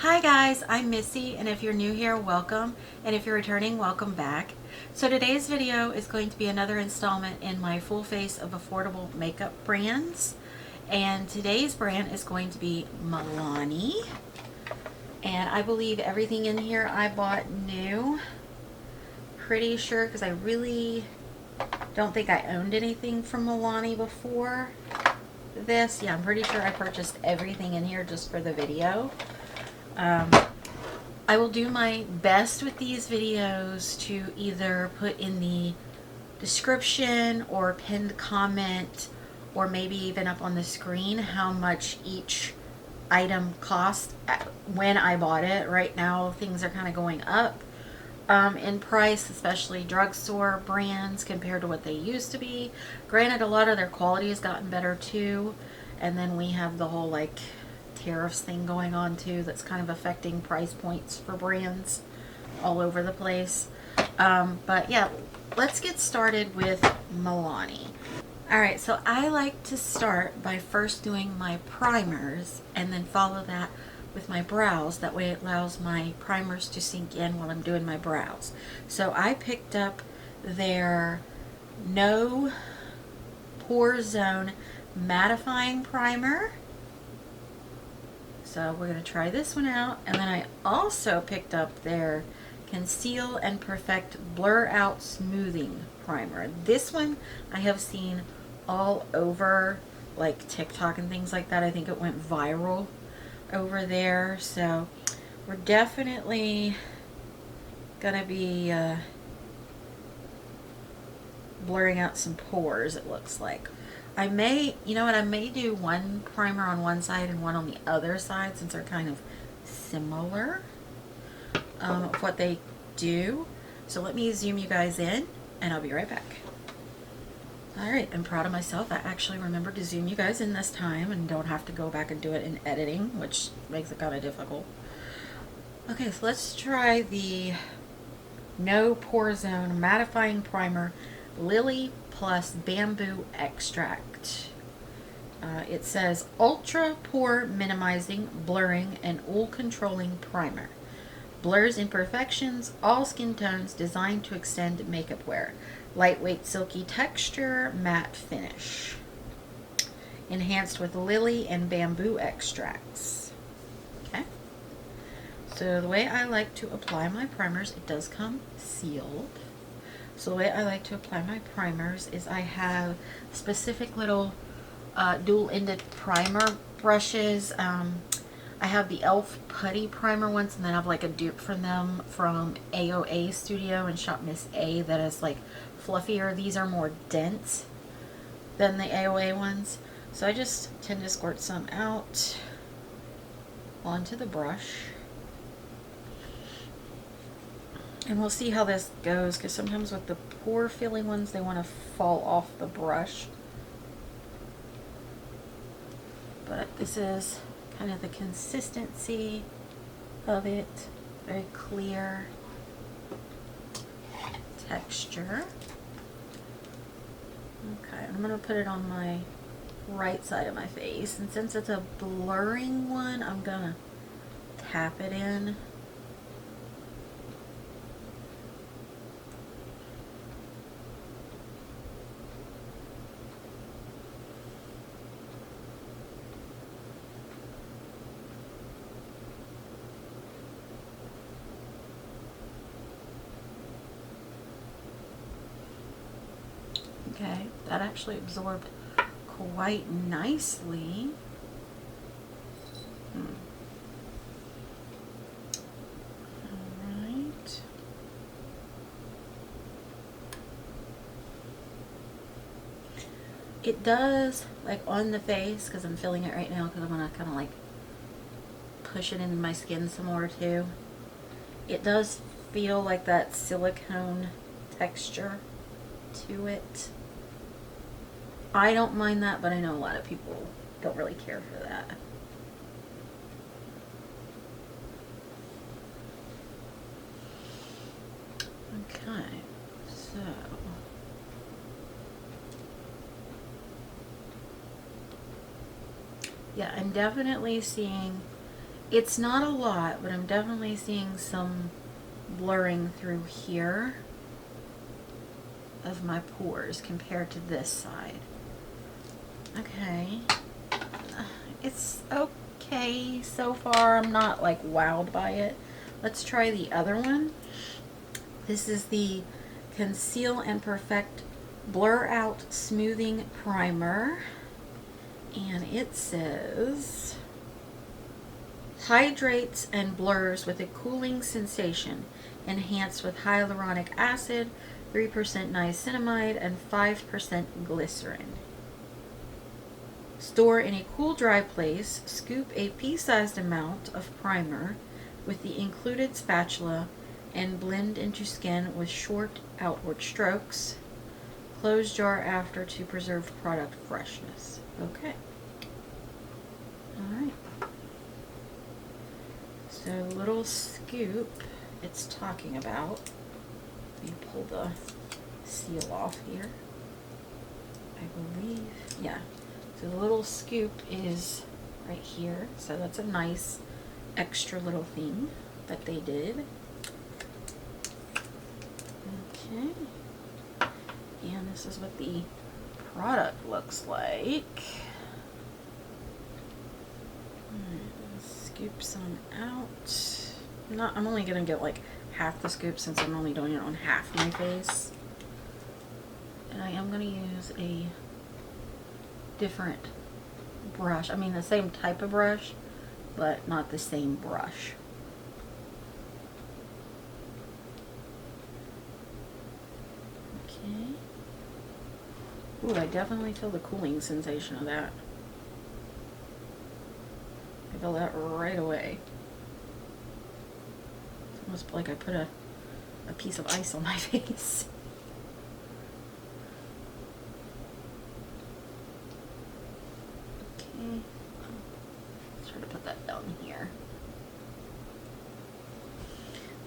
Hi guys, I'm Missy, and if you're new here, welcome, and if you're returning, welcome back. So today's video is going to be another installment in my full face of affordable makeup brands, and today's brand is going to be Milani, and I believe everything in here I bought new. Pretty sure, because I really don't think I owned anything from Milani before this. Yeah, I'm pretty sure I purchased everything in here just for the video. I will do my best with these videos to either put in the description or pinned comment or maybe even up on the screen how much each item cost when I bought it. Right now things are kind of going up in price, especially drugstore brands compared to what they used to be. Granted, a lot of their quality has gotten better too, and then we have the whole like tariffs thing going on too that's kind of affecting price points for brands all over the place. But yeah, let's get started with Milani. Alright, so I like to start by first doing my primers and then follow that with my brows. That way it allows my primers to sink in while I'm doing my brows. So I picked up their No Pore Zone Mattifying Primer. So we're going to try this one out. And then I also picked up their Conceal and Perfect Blur Out Smoothing Primer. This one I have seen all over like TikTok and things like that. I think it went viral over there. So we're definitely going to be blurring out some pores, it looks like. I may, you know what, I may do one primer on one side and one on the other side since they're kind of similar of what they do. So let me zoom you guys in and I'll be right back. Alright, I'm proud of myself. I actually remembered to zoom you guys in this time and don't have to go back and do it in editing, which makes it kind of difficult. Okay, so let's try the No Pore Zone Mattifying Primer Lily Plus Bamboo Extract. It says Ultra Pore Minimizing, Blurring, and Oil Controlling Primer. Blurs imperfections, all skin tones, designed to extend makeup wear. Lightweight silky texture, matte finish. Enhanced with lily and bamboo extracts. Okay. So the way I like to apply my primers, it does come sealed. So the way I like to apply my primers is I have specific little dual-ended primer brushes. I have the e.l.f. Putty Primer ones, and then I have like a dupe from them from AOA Studio and Shop Miss A that is like fluffier. These are more dense than the AOA ones. So I just tend to squirt some out onto the brush. And we'll see how this goes, because sometimes with the pore filling ones, they want to fall off the brush. But this is kind of the consistency of it. Very clear texture. Okay, I'm going to put it on my right side of my face. And since it's a blurring one, I'm going to tap it in. Okay, that actually absorbed quite nicely. Alright. It does, like on the face, because I'm feeling it right now, because I'm going to kind of like push it into my skin some more too. It does feel like that silicone texture to it. I don't mind that, but I know a lot of people don't really care for that. Okay, so yeah, I'm definitely seeing It's not a lot, but I'm definitely seeing some blurring through here of my pores compared to this side. Okay. It's okay so far. I'm not like wowed by it. Let's try the other one. This is the Conceal and Perfect Blur Out Smoothing Primer. And it says, hydrates and blurs with a cooling sensation, enhanced with hyaluronic acid, 3% niacinamide, and 5% glycerin. Store in a cool, dry place. Scoop a pea-sized amount of primer with the included spatula and blend into skin with short outward strokes. Close jar after to preserve product freshness. Okay. Alright. So, little scoop it's talking about. Let me pull the seal off here. I believe, yeah. So the little scoop is right here. So that's a nice extra little thing that they did. Okay. And this is what the product looks like. Scoop some out. I'm only gonna get like half the scoop since I'm only doing it on half my face. And I am gonna use a different brush. I mean the same type of brush, but not the same brush. Okay. Ooh, I definitely feel the cooling sensation of that. I feel that right away. It's almost like I put a piece of ice on my face. Okay. Let's try to put that down here.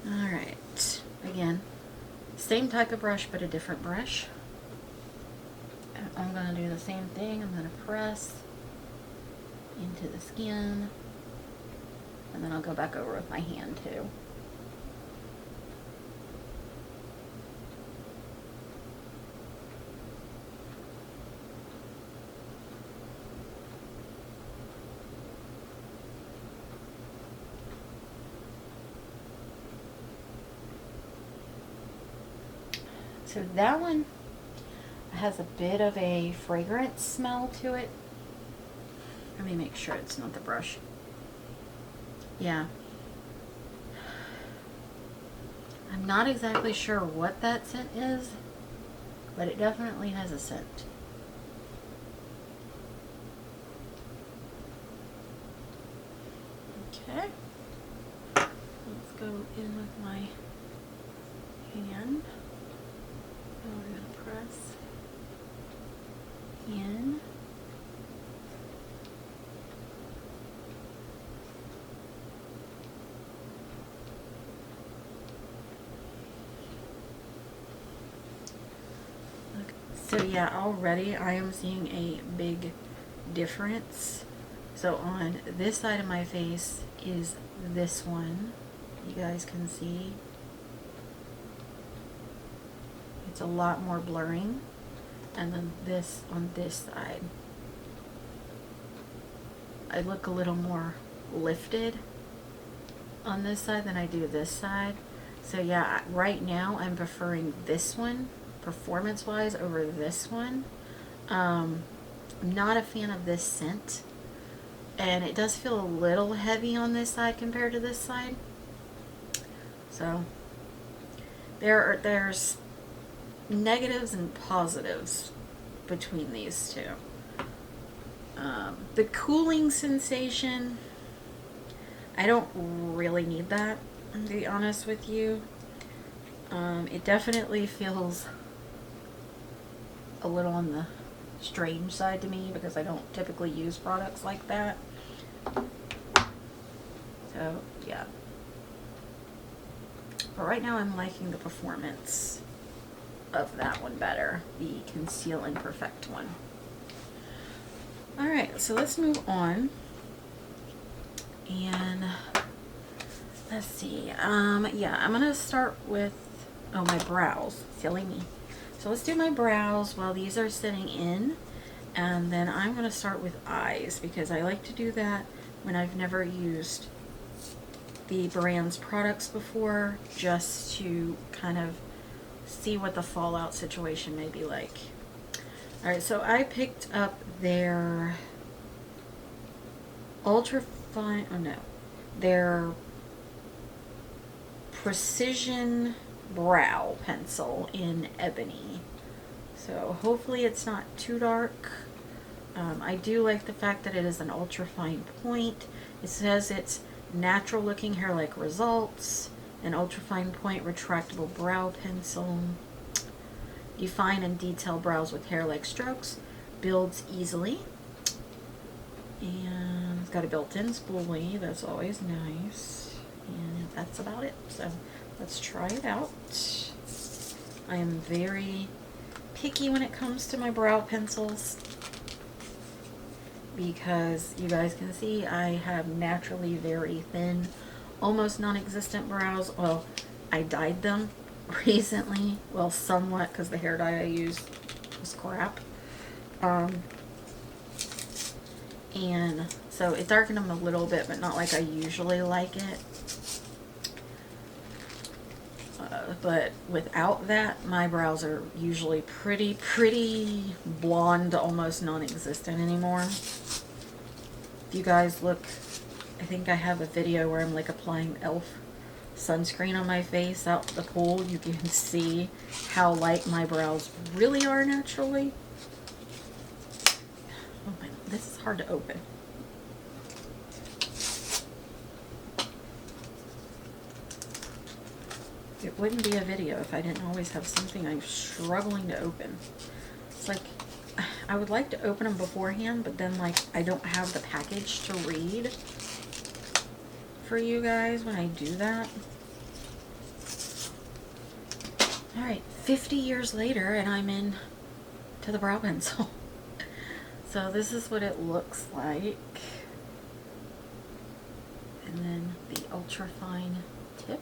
Alright. Again, same type of brush, but a different brush. And I'm going to do the same thing. I'm going to press into the skin. And then I'll go back over with my hand too. So that one has a bit of a fragrance smell to it. Let me make sure it's not the brush. Yeah. I'm not exactly sure what that scent is, but it definitely has a scent. Okay. Let's go in with my hand. And we're going to press in. So yeah, already I am seeing a big difference. So on this side of my face is this one. You guys can see. It's a lot more blurring. And then this on this side. I look a little more lifted on this side than I do this side. So yeah, right now I'm preferring this one performance-wise over this one. I'm not a fan of this scent, and it does feel a little heavy on this side compared to this side. So there's negatives and positives between these two. The cooling sensation, I don't really need that, to be honest with you. It definitely feels a little on the strange side to me because I don't typically use products like that. So, yeah. But right now I'm liking the performance of that one better, the Conceal and Perfect one. Alright, so let's move on. And let's see. Yeah, I'm gonna start with, oh, my brows. Silly me. So let's do my brows while these are sitting in, and then I'm gonna start with eyes because I like to do that when I've never used the brand's products before, just to kind of see what the fallout situation may be like. Alright, so I picked up their ultra fine, oh no, their precision brow pencil in Ebony. So hopefully it's not too dark. I do like the fact that it is an ultra fine point. It says it's natural looking hair-like results, an ultra fine point retractable brow pencil, define and detail brows with hair-like strokes, builds easily, and it's got a built-in spoolie. That's always nice, and that's about it. So let's try it out. I am very picky when it comes to my brow pencils because you guys can see I have naturally very thin, almost non-existent brows. Well, I dyed them recently, well, somewhat, because the hair dye I used was crap. And so it darkened them a little bit, but not like I usually like it. But without that, my brows are usually pretty blonde, almost non-existent anymore. If you guys look, I think I have a video where I'm like applying e.l.f. sunscreen on my face out the pool. You can see how light my brows really are naturally. Oh my, this is hard to open. It wouldn't be a video if I didn't always have something I'm struggling to open. It's like, I would like to open them beforehand, but then like I don't have the package to read for you guys when I do that. Alright, 50 years later and I'm in to the brow pencil. So this is what it looks like. And then the ultra fine tip.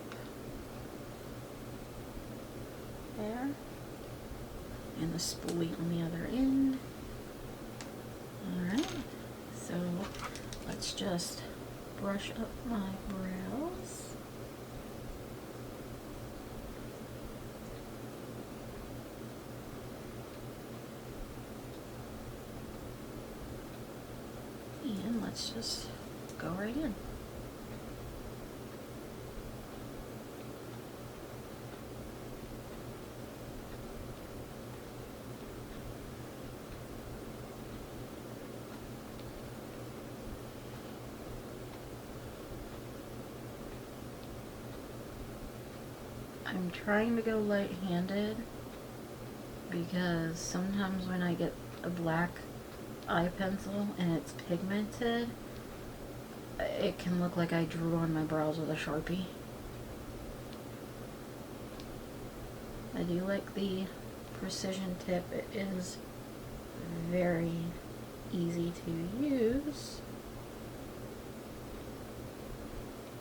There, and the spoolie on the other end. Alright, so let's just brush up my brows. And let's just go right in. I'm trying to go light-handed because sometimes when I get a black eye pencil and it's pigmented, it can look like I drew on my brows with a Sharpie. I do like the precision tip. It is very easy to use.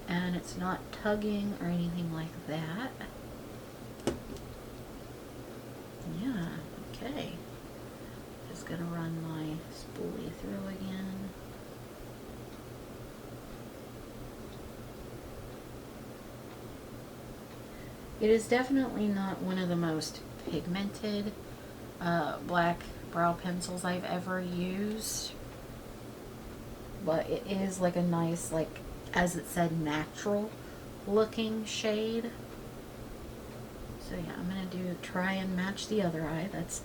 And it's not tugging or anything like that. Yeah, okay. Just gonna run my spoolie through again. It is definitely not one of the most pigmented black brow pencils I've ever used. But it is like a nice, like, as it said, natural looking shade. So yeah, I'm gonna try and match the other eye. That's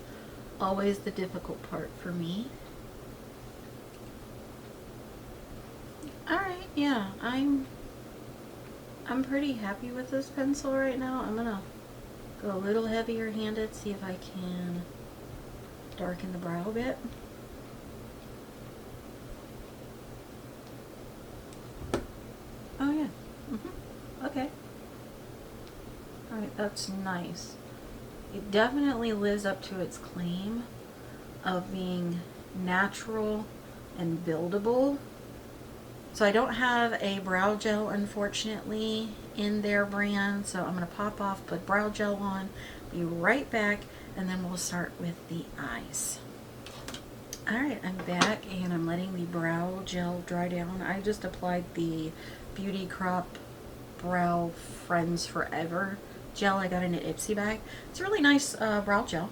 always the difficult part for me. Alright, yeah, I'm pretty happy with this pencil right now. I'm gonna go a little heavier handed, see if I can darken the brow a bit. Oh yeah, okay. Alright, that's nice. It definitely lives up to its claim of being natural and buildable. So I don't have a brow gel, unfortunately, in their brand. So I'm going to pop off, put brow gel on, be right back, and then we'll start with the eyes. Alright, I'm back and I'm letting the brow gel dry down. I just applied the Beauty Crop Brow Friends Forever gel I got in an Ipsy bag. It's a really nice brow gel.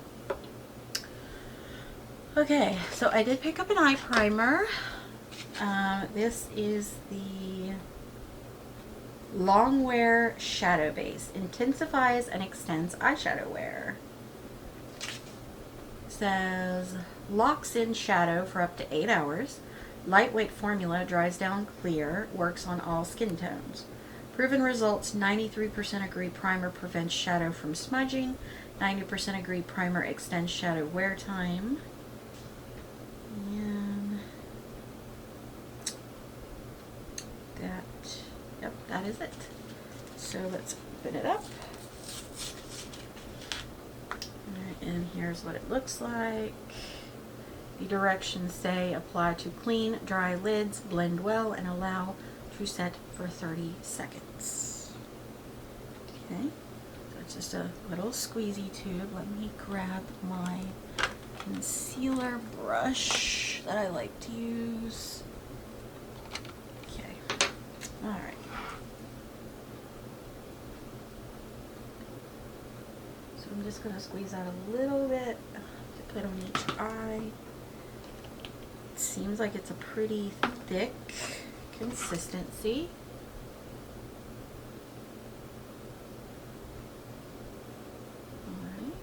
Okay, so I did pick up an eye primer. This is the Longwear Shadow Base. Intensifies and extends eyeshadow wear. Says, locks in shadow for up to 8 hours. Lightweight formula, dries down clear, works on all skin tones. Proven results, 93% agree primer prevents shadow from smudging. 90% agree primer extends shadow wear time. And yep, that is it. So let's open it up. Alright, and here's what it looks like. The directions say apply to clean, dry lids, blend well, and allow to set for 30 seconds. Okay, so it's just a little squeezy tube. Let me grab my concealer brush that I like to use. Okay, alright. So I'm just going to squeeze out a little bit to put on each eye. It seems like it's a pretty thick consistency. Alright.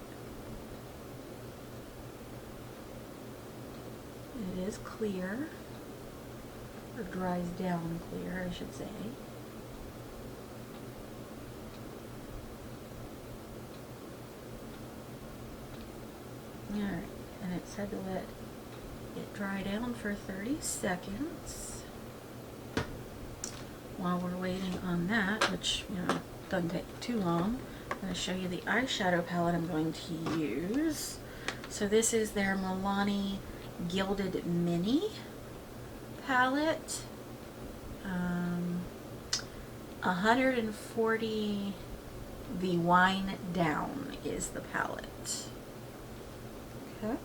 It is clear, or dries down clear, I should say. Alright, and it said to let it dry down for 30 seconds. While we're waiting on that, which, you know, doesn't take too long, I'm going to show you the eyeshadow palette I'm going to use. So this is their Milani Gilded Mini palette. 140, the Wine Down is the palette. Okay.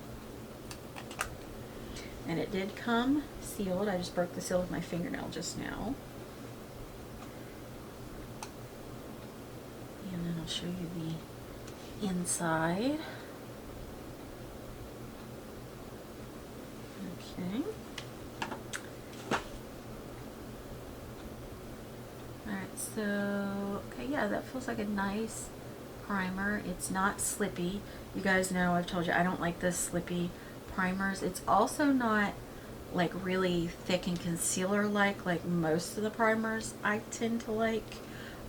And it did come sealed. I just broke the seal with my fingernail just now. And then I'll show you the inside. Okay. Alright, so, okay, yeah, that feels like a nice primer. It's not slippy. You guys know I've told you I don't like the slippy primers. It's also not like really thick and concealer like most of the primers I tend to like.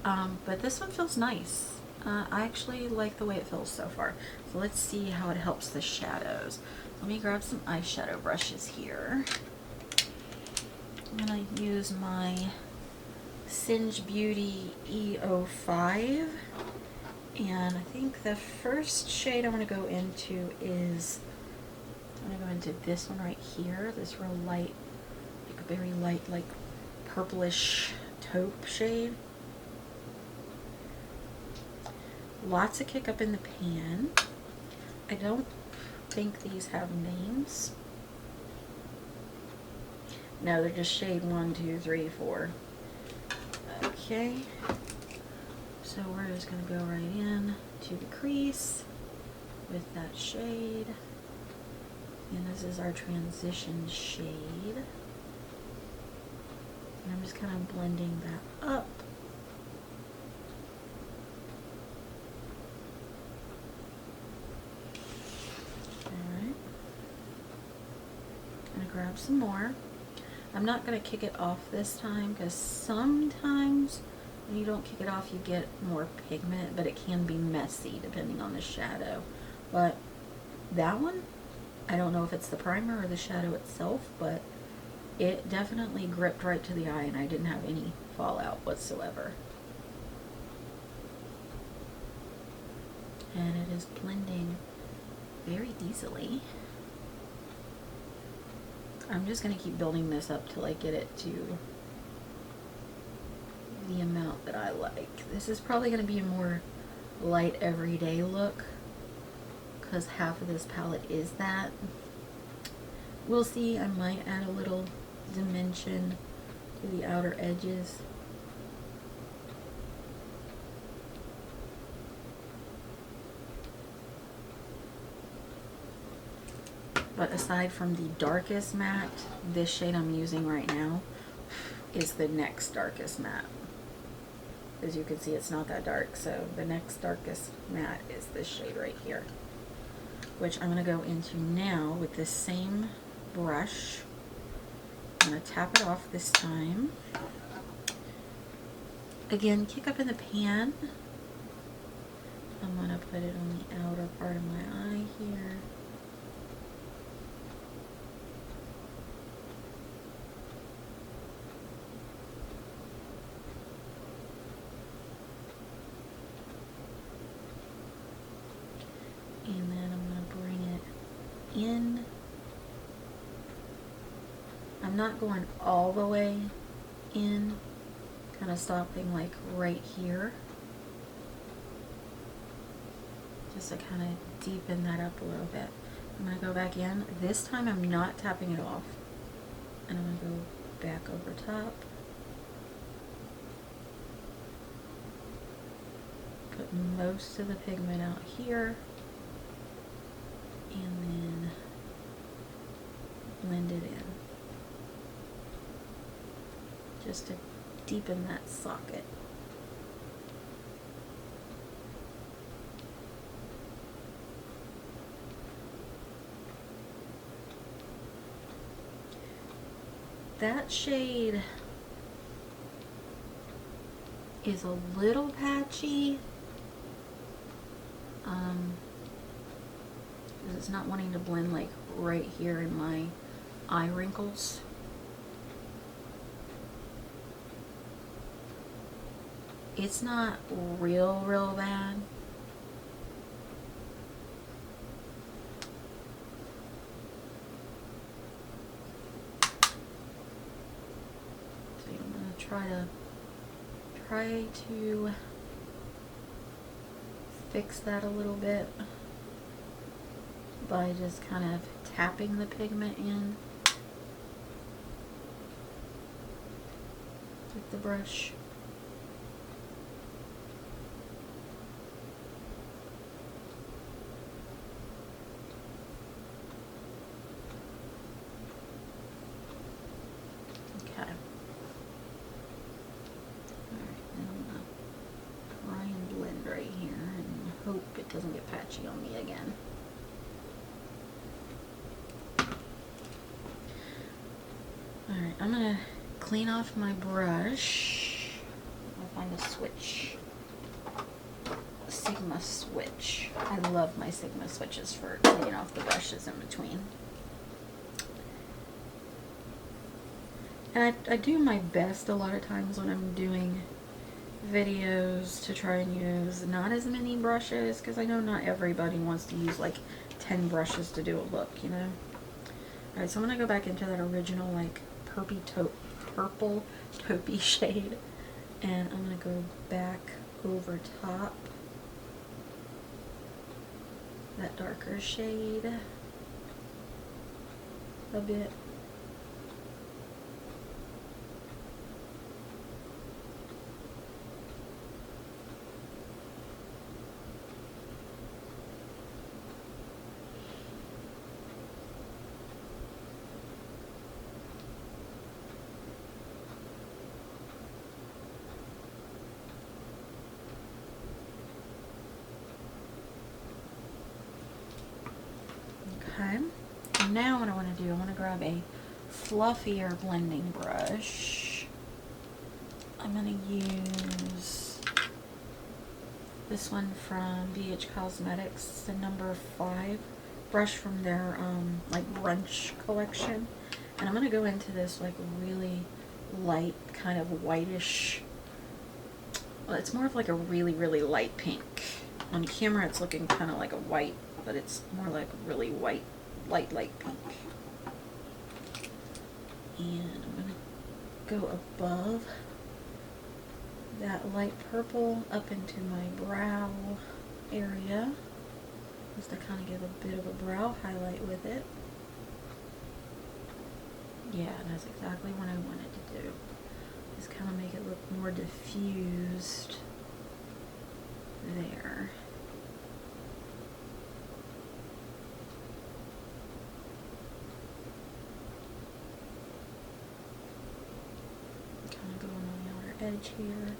But this one feels nice. I actually like the way it feels so far. So let's see how it helps the shadows. Let me grab some eyeshadow brushes here. I'm going to use my Singe Beauty E05. And I think the first shade I want to go into is, I'm going to go into this one right here. This real light, like a very light, like purplish taupe shade. Lots of kick up in the pan. I don't think these have names. No, they're just shade 1, 2, 3, 4. Okay. So we're just going to go right in to the crease with that shade. And this is our transition shade. And I'm just kind of blending that up. Alright. I'm going to grab some more. I'm not going to kick it off this time because sometimes when you don't kick it off you get more pigment, but it can be messy depending on the shadow. But that one, I don't know if it's the primer or the shadow itself, but it definitely gripped right to the eye and I didn't have any fallout whatsoever. And it is blending very easily. I'm just going to keep building this up till I get it to the amount that I like. This is probably going to be a more light everyday look because half of this palette is that. We'll see. I might add a little dimension to the outer edges. But aside from the darkest matte, this shade I'm using right now is the next darkest matte. As you can see, it's not that dark, so the next darkest matte is this shade right here, which I'm going to go into now with this same brush. I'm going to tap it off this time. Again, kick up in the pan. I'm going to put it on the outer part of my eye here. And then I'm going to bring it in. I'm not going all the way in, kind of stopping like right here. Just to kind of deepen that up a little bit. I'm going to go back in. This time I'm not tapping it off. And I'm going to go back over top. Put most of the pigment out here. And then blend it in. Just to deepen that socket. That shade is a little patchy. It's not wanting to blend like right here in my eye wrinkles. It's not real bad. So I'm gonna try to fix that a little bit by just kind of tapping the pigment in with the brush. Okay. Alright, then I'm gonna try and blend right here and hope it doesn't get patchy on me again. Alright, I'm going to clean off my brush. I'll find a switch. A Sigma switch. I love my Sigma switches for cleaning off the brushes in between. And I do my best a lot of times when I'm doing videos to try and use not as many brushes, because I know not everybody wants to use like 10 brushes to do a look, you know? Alright, so I'm going to go back into that original like purple taupey shade, and I'm going to go back over top that darker shade a bit. Okay, now what I want to do, I want to grab a fluffier blending brush. I'm going to use this one from Beige Cosmetics. It's the number 5 brush from their like brunch collection. And I'm going to go into this like really light kind of whitish, well, it's more of like a really light pink. On camera it's looking kind of like a white, but it's more like really white, light pink. And I'm going to go above that light purple up into my brow area, just to kind of give a bit of a brow highlight with it. Yeah, that's exactly what I wanted to do. Just kind of make it look more diffused there. Kind of going on the outer edge here.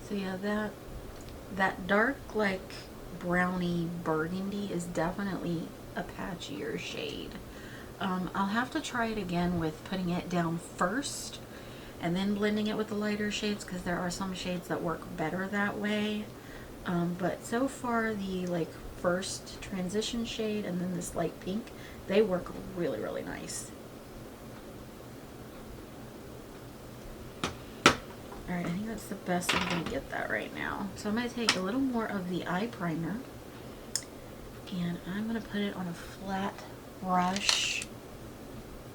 So yeah, that dark, like, browny burgundy is definitely a patchier shade. I'll have to try it again with putting it down first and then blending it with the lighter shades, because there are some shades that work better that way. But so far, the like first transition shade and then this light pink, they work really, really nice. Alright, I think that's the best I'm going to get that right now. So I'm going to take a little more of the eye primer, and I'm going to put it on a flat brush.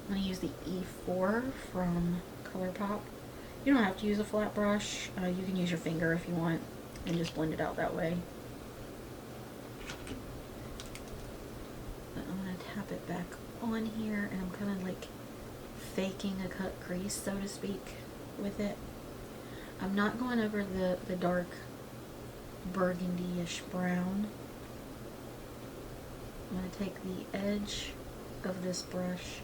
I'm going to use the E4 from ColourPop. You don't have to use a flat brush. You can use your finger if you want and just blend it out that way. But I'm going to tap it back on here, and I'm kind of like faking a cut crease, so to speak, with it. I'm not going over the dark burgundy-ish brown. I'm going to take the edge of this brush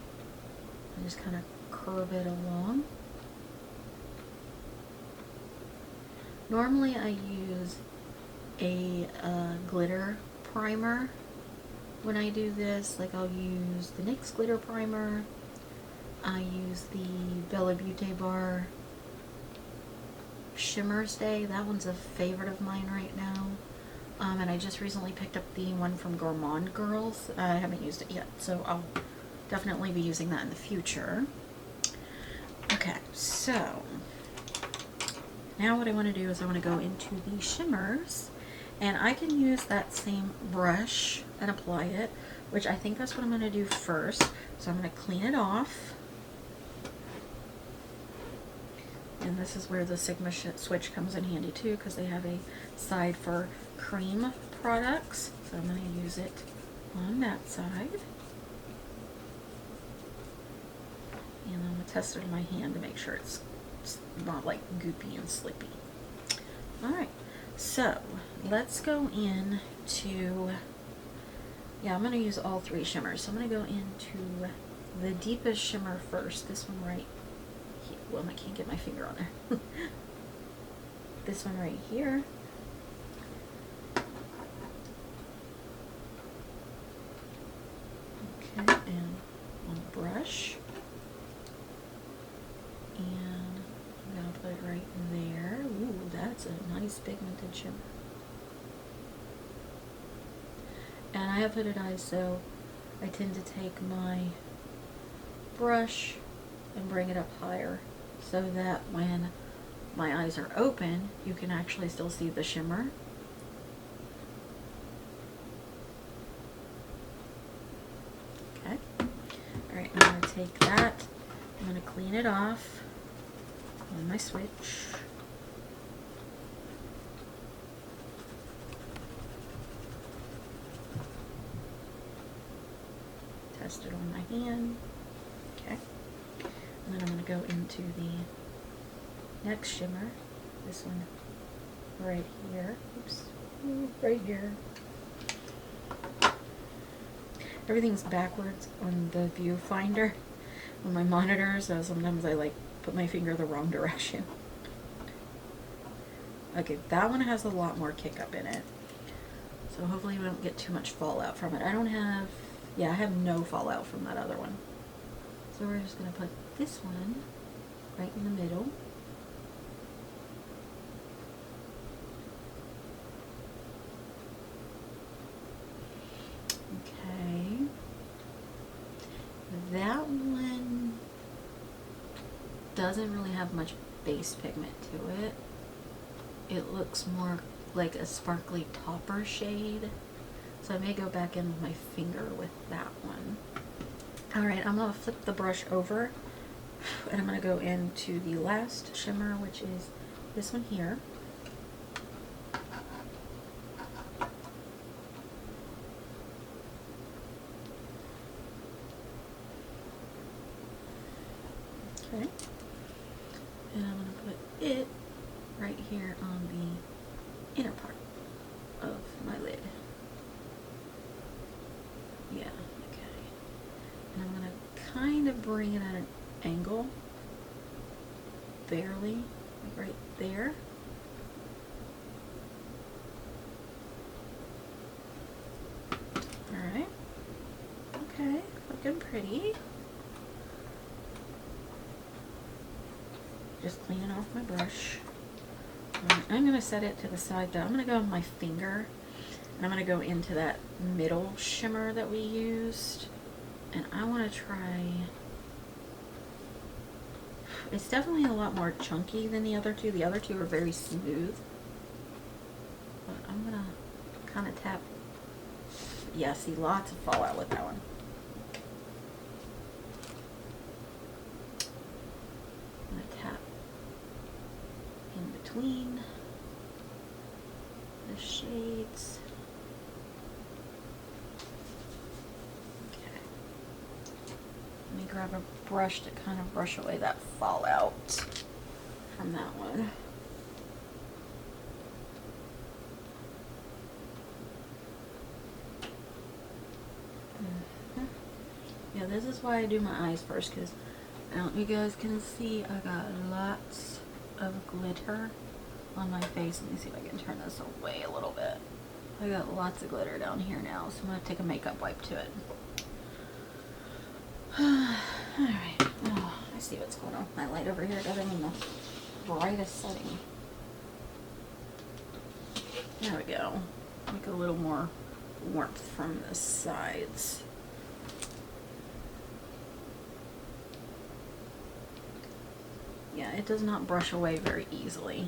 and just kind of curve it along. Normally I use a glitter primer when I do this. Like, I'll use the NYX glitter primer. I use the Bella Beauté Bar Shimmer Stay. That one's a favorite of mine right now. And I just recently picked up the one from Gourmand Girls. I haven't used it yet, so I'll definitely be using that in the future. Okay, so now what I want to do is I want to go into the shimmers, and I can use that same brush and apply it, which I think that's what I'm going to do first. So I'm going to clean it off. And this is where the Sigma switch comes in handy too, because they have a side for cream products. So I'm going to use it on that side. And I'm going to test it in my hand to make sure it's not like goopy and slippy. Alright, so let's go into, yeah, I'm going to use all three shimmers. So I'm going to go into the deepest shimmer first, this one right here. Well, I can't get my finger on there. This one right here. Okay, and on the brush. And I'm going to put it right there. Ooh, that's a nice pigmented shimmer. And I have hooded eyes, so I tend to take my brush and bring it up higher, so that when my eyes are open, you can actually still see the shimmer. Okay. Alright, I'm going to take that, I'm going to clean it off on my switch. Test it on my hand. Okay. And then I'm going to go into the next shimmer, this one right here. Oops, right here. Everything's backwards on the viewfinder on my monitor, so sometimes I like put my finger the wrong direction. Okay, that one has a lot more kick up in it, so hopefully we don't get too much fallout from it. I don't have, yeah, I have no fallout from that other one. So we're just going to put this one right in the middle. Okay. That one doesn't really have much base pigment to it. It looks more like a sparkly topper shade So I may go back in with my finger with that one. Alright, I'm going to flip the brush over and I'm going to go into the last shimmer, which is this one here. Okay. And I'm going to put it right here on the inner part of my lid. Yeah, okay. And I'm going to kind of bring it at an angle, barely, like right there. Alright. Okay, looking pretty. Just cleaning off my brush. I'm going to set it to the side though. I'm going to go with my finger and I'm going to go into that middle shimmer that we used. And I want to try, it's definitely a lot more chunky than the other two. The other two are very smooth. But I'm going to kind of tap. Yeah, see, lots of fallout with that one. I'm going to tap in between the shades. Okay. Let me grab a brush to kind of brush away that fallout from that one. Yeah, this is why I do my eyes first, because I don't know if you guys can see, I got lots of glitter on my face. Let me see if I can turn this away a little bit. I got lots of glitter down here now, so I'm going to take a makeup wipe to it. Alright, oh, I see what's going on with my light over here. I got it in the brightest setting. There we go. Make a little more warmth from the sides. Yeah, it does not brush away very easily.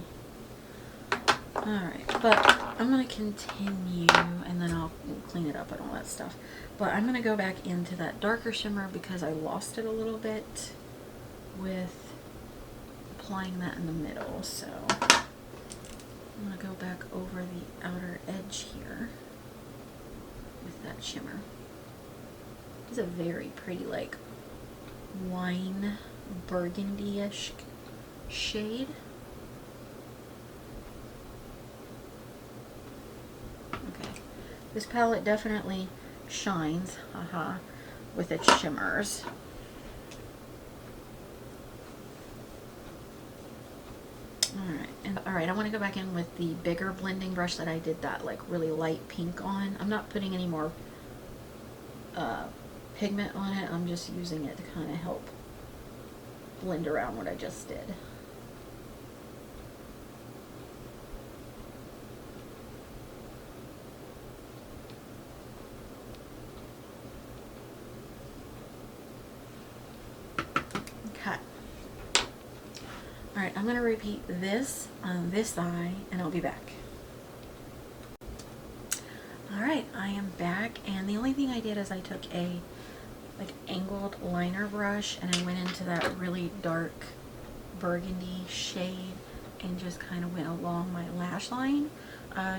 Alright, but I'm going to continue and then I'll clean it up and all that stuff. But I'm going to go back into that darker shimmer because I lost it a little bit with applying that in the middle. So I'm going to go back over the outer edge here with that shimmer. It's a very pretty, like, wine burgundy-ish shade. Okay, this palette definitely shines, haha, with its shimmers. Alright, I want to go back in with the bigger blending brush that I did that like really light pink on. I'm not putting any more pigment on it, I'm just using it to kind of help blend around what I just did. Okay. Alright, I'm going to repeat this on this eye and I'll be back. Alright, I am back, and the only thing I did is I took a like angled liner brush and I went into that really dark burgundy shade and just kind of went along my lash line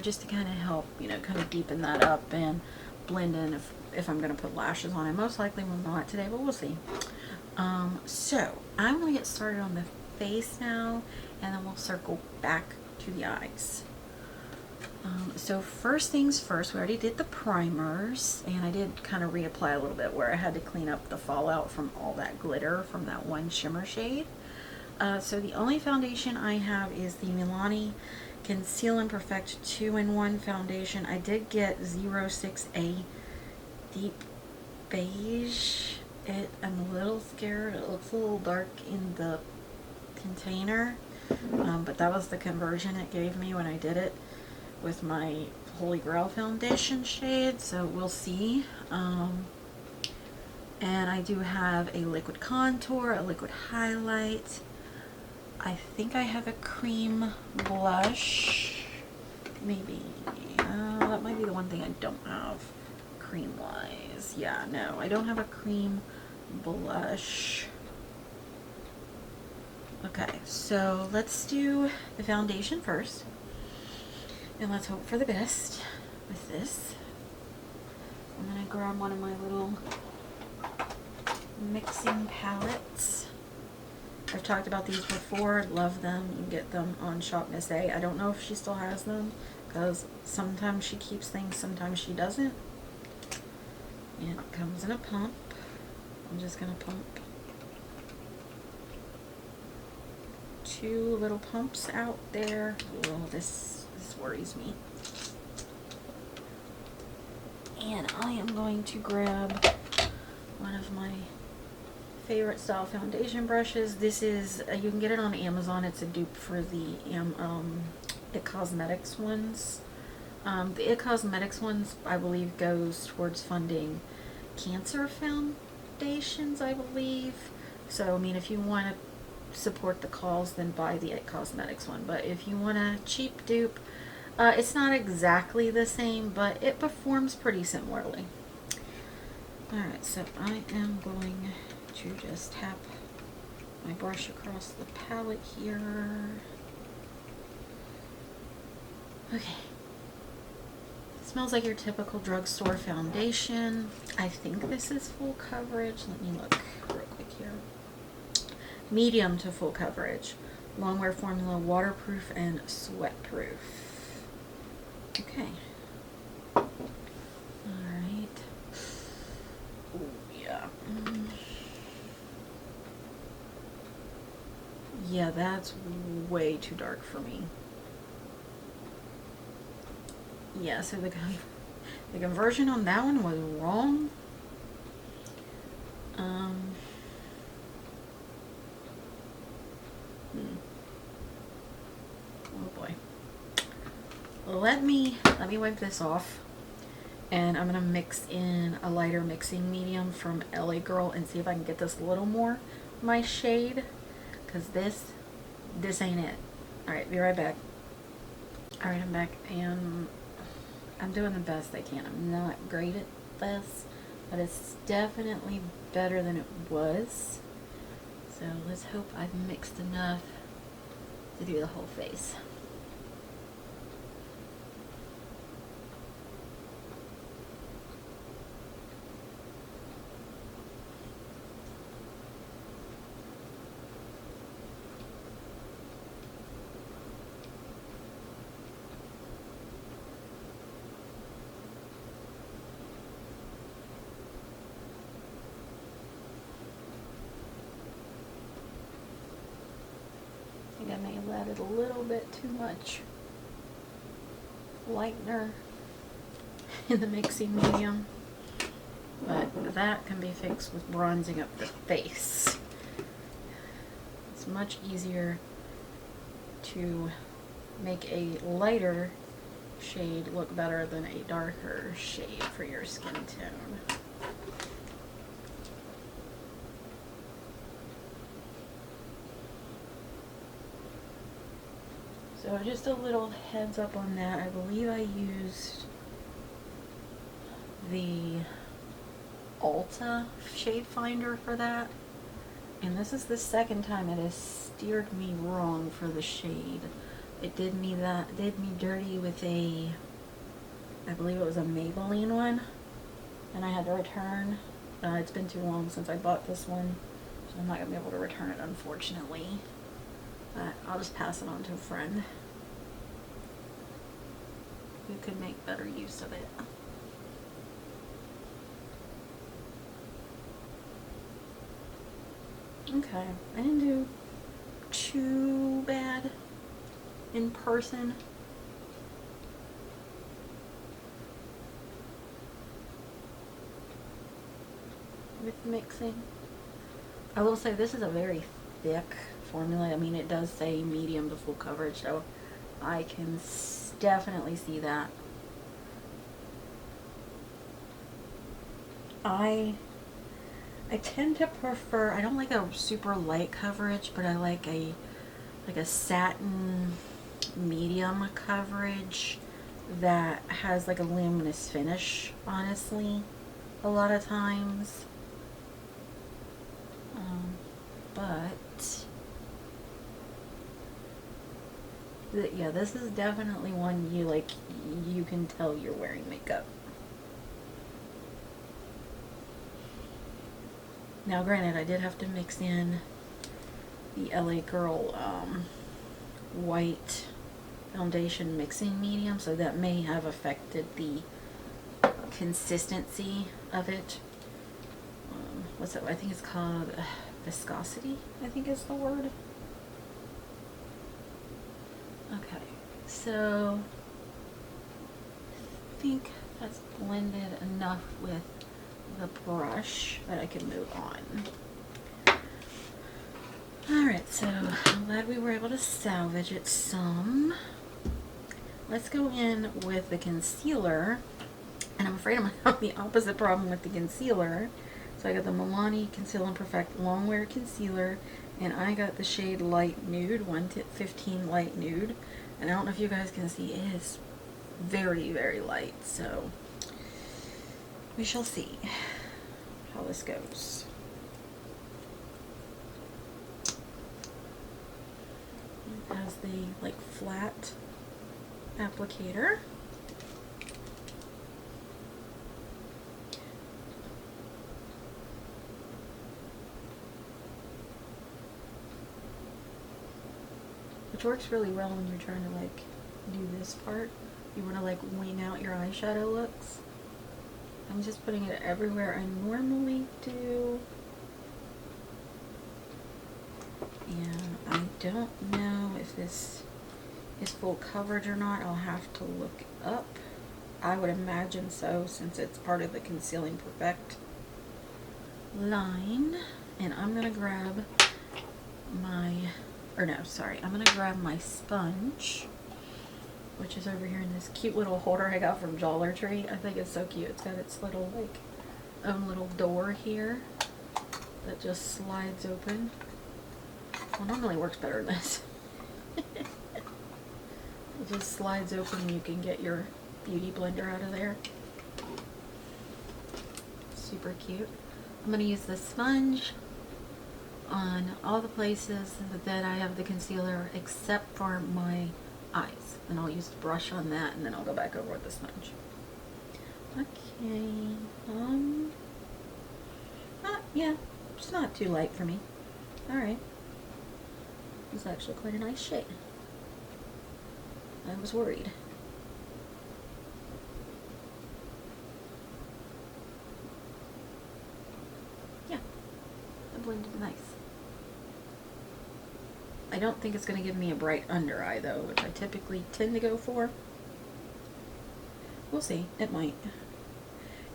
just to kind of help, you know, kind of deepen that up and blend in if I'm going to put lashes on. I most likely will not today, but we'll see. So I'm going to get started on the face now and then we'll circle back to the eyes. So first things first, we already did the primers, and I did kind of reapply a little bit where I had to clean up the fallout from all that glitter from that one shimmer shade. So the only foundation I have is the Milani Conceal and Perfect 2-in-1 foundation. I did get 06A Deep Beige. I'm a little scared. It looks a little dark in the container, but that was the conversion it gave me when I did it with my Holy Grail foundation shade, so we'll see. And I do have a liquid contour, a liquid highlight. I think I have a cream blush. maybe. That might be the one thing I don't have cream wise. Yeah, no, I don't have a cream blush. Okay, so let's do the foundation first. And let's hope for the best with this. I'm gonna grab one of my little mixing palettes. I've talked about these before, love them. You can get them on Shop Miss A. I don't know if she still has them, because sometimes she keeps things, sometimes she doesn't. And it comes in a pump. I'm just gonna pump 2 little pumps out there. Oh, this worries me. And I am going to grab one of my favorite style foundation brushes. This is, you can get it on Amazon. It's a dupe for the It Cosmetics ones. The It Cosmetics ones, I believe, goes towards funding cancer foundations, I believe. So, I mean, if you want to support the cause, then buy the It Cosmetics one. But if you want a cheap dupe, it's not exactly the same, but it performs pretty similarly. Alright, so I am going to just tap my brush across the palette here. Okay. Smells like your typical drugstore foundation. I think this is full coverage. Let me look real quick here. Medium to full coverage. Longwear formula, waterproof and sweatproof. Okay. Alright. Oh, yeah. Yeah, that's way too dark for me. Yeah, so the conversion on that one was wrong. Oh boy. Let me wipe this off, and I'm gonna mix in a lighter mixing medium from LA Girl and see if I can get this a little more my shade, because this ain't it. Alright, be right back. Alright, I'm back, and I'm doing the best I can. I'm not great at this, but it's definitely better than it was. So let's hope I've mixed enough to do the whole face. I may have added a little bit too much lightener in the mixing medium, but that can be fixed with bronzing up the face. It's much easier to make a lighter shade look better than a darker shade for your skin tone. So just a little heads up on that. I believe I used the Ulta shade finder for that. And this is the second time it has steered me wrong for the shade. It did me dirty with a, I believe it was a Maybelline one. And I had to return. It's been too long since I bought this one, so I'm not going to be able to return it, unfortunately. But I'll just pass it on to a friend who could make better use of it. Okay, I didn't do too bad in person. With mixing. I will say this is a very thick formula. I mean, it does say medium to full coverage, so I can definitely see that. I tend to prefer, I don't like a super light coverage, but I like a satin medium coverage. that has like a luminous finish, honestly, a lot of times. But yeah, this is definitely one you like, you can tell you're wearing makeup. Now granted, I did have to mix in the LA Girl white foundation mixing medium, so that may have affected the consistency of it. What's it? I think it's called viscosity, I think is the word. Okay, so I think that's blended enough with the brush that I can move on. Alright, so I'm glad we were able to salvage it some. Let's go in with the concealer. And I'm afraid I'm going to have the opposite problem with the concealer. So I got the Milani Conceal and Perfect Longwear Concealer. And I got the shade Light Nude, 115 Light Nude. And I don't know if you guys can see, it is very, very light. So we shall see how this goes. It has the like flat applicator. Which works really well when you're trying to like do this part. You want to like wing out your eyeshadow looks. I'm just putting it everywhere I normally do. And I don't know if this is full coverage or not. I'll have to look up. I would imagine so, since it's part of the Concealing Perfect line. And I'm gonna grab my, or no, sorry, I'm gonna grab my sponge, which is over here in this cute little holder I got from Dollar Tree. I think it's so cute. It's got its little like own little door here that just slides open. Well, normally works better than this. It just slides open and you can get your beauty blender out of there. Super cute. I'm going to use the sponge on all the places that I have the concealer except for my eyes. And I'll use the brush on that and then I'll go back over with the sponge. Okay. Yeah, it's not too light for me. Alright. It's actually quite a nice shade. I was worried. Yeah, it blended nice. I don't think it's going to give me a bright under eye though, which I typically tend to go for. We'll see. It might.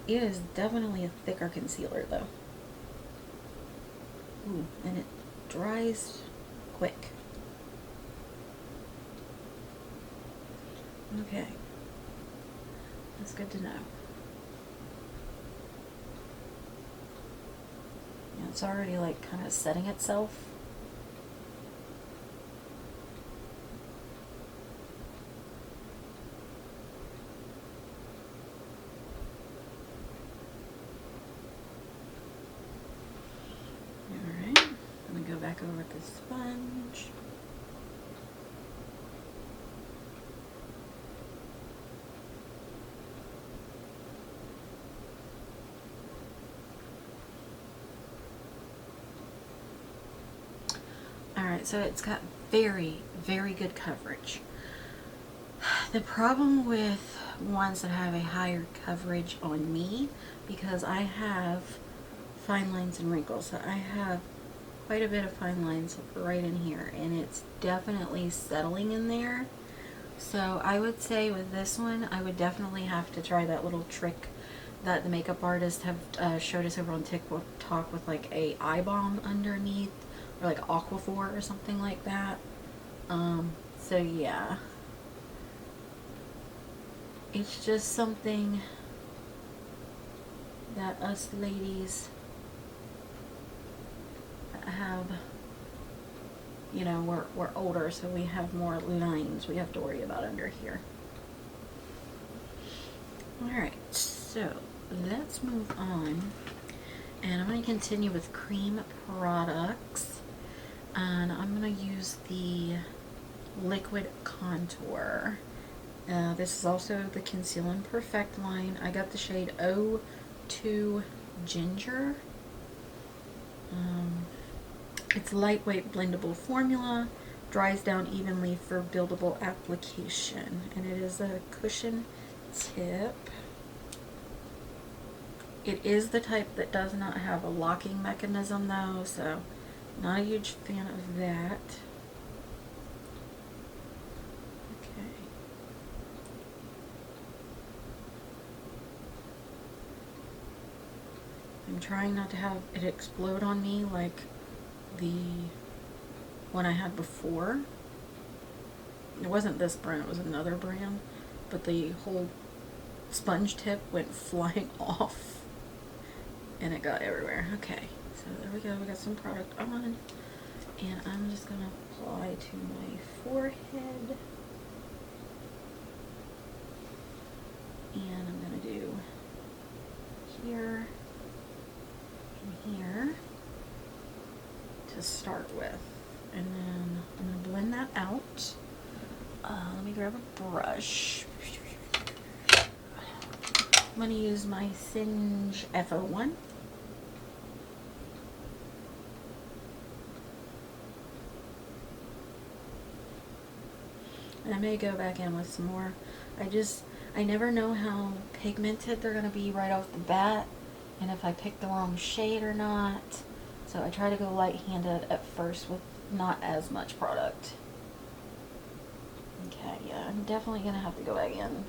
It is definitely a thicker concealer though. Ooh, and it dries quick. Okay. That's good to know. Yeah, it's already like kind of setting itself. Alright, I'm going to go back over with the sponge. Alright, so it's got very, very good coverage. The problem with ones that have a higher coverage on me, because I have fine lines and wrinkles, so I have quite a bit of fine lines right in here, and it's definitely settling in there. So I would say with this one, I would definitely have to try that little trick that the makeup artists have showed us over on TikTok with like a eye balm underneath, or like Aquaphor or something like that. So yeah, it's just something that us ladies have, you know, we're older, so we have more lines we have to worry about under here. Alright, so let's move on. And I'm going to continue with cream products. And I'm going to use the liquid contour. This is also the Conceal and Perfect line. I got the shade 02 Ginger. It's lightweight blendable formula, dries down evenly for buildable application, and it is a cushion tip. It is the type that does not have a locking mechanism though, so not a huge fan of that. Okay. I'm trying not to have it explode on me like the one I had before. It wasn't this brand, it was another brand, but the whole sponge tip went flying off and it got everywhere. Okay, so there we go, we got some product on, and I'm just gonna apply to my forehead, and I'm gonna do here and here to start with, and then I'm going to blend that out. Let me grab a brush. I'm going to use my Singe F01. And I may go back in with some more. I never know how pigmented they're going to be right off the bat, and if I pick the wrong shade or not. So I try to go light-handed at first with not as much product. Okay, yeah, I'm definitely going to have to go back in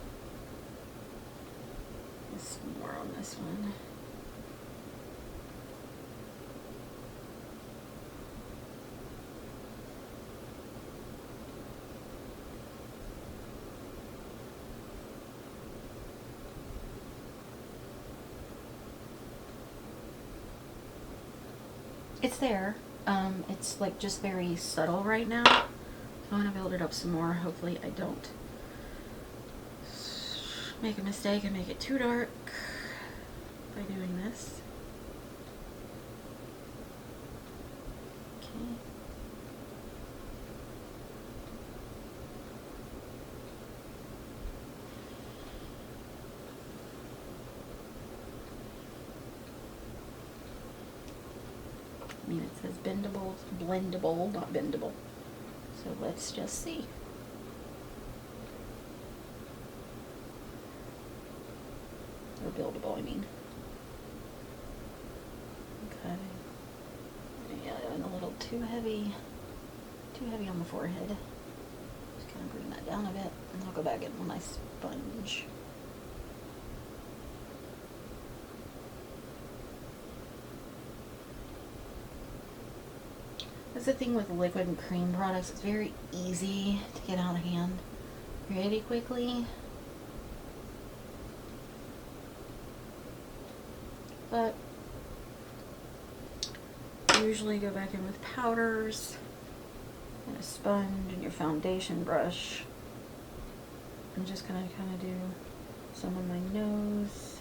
with some more on this one. It's there. It's like just very subtle right now. So I'm going to build it up some more. Hopefully I don't make a mistake and make it too dark by doing this. Okay. I mean, it says bendable, blendable, not bendable. So let's just see. Or buildable, I mean. Okay. Yeah, I went a little too heavy on the forehead. Just kind of bring that down a bit, and I'll go back in with my sponge. That's the thing with liquid and cream products. It's very easy to get out of hand really quickly. But usually go back in with powders and a sponge and your foundation brush. I'm just gonna kind of do some on my nose.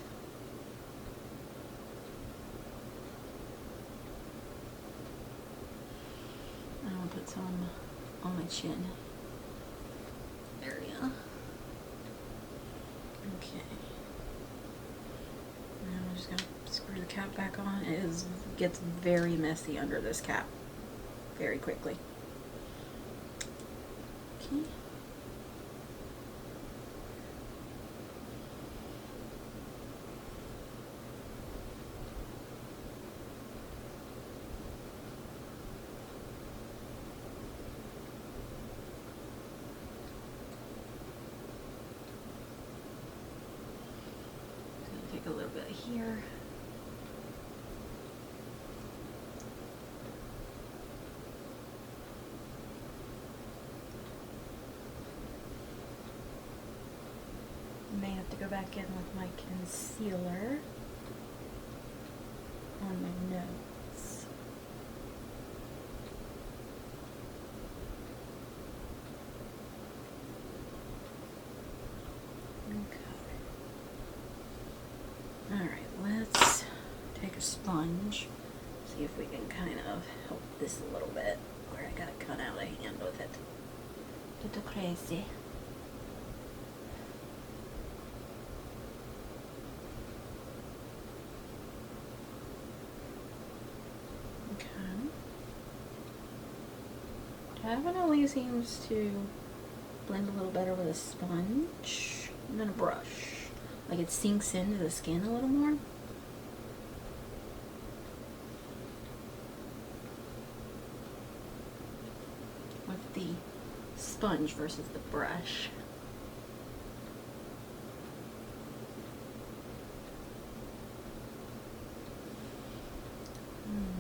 And I'll put some on my chin area. Okay. Now I'm just gonna screw the cap back on. It gets very messy under this cap very quickly. Okay. Take a little bit here. May have to go back in with my concealer on my nose. Okay. sponge. See if we can kind of help this a little bit, where I got it cut out of hand with it. Little crazy. Definitely seems to blend a little better with a sponge than a brush. Like it sinks into the skin a little more. With the sponge versus the brush.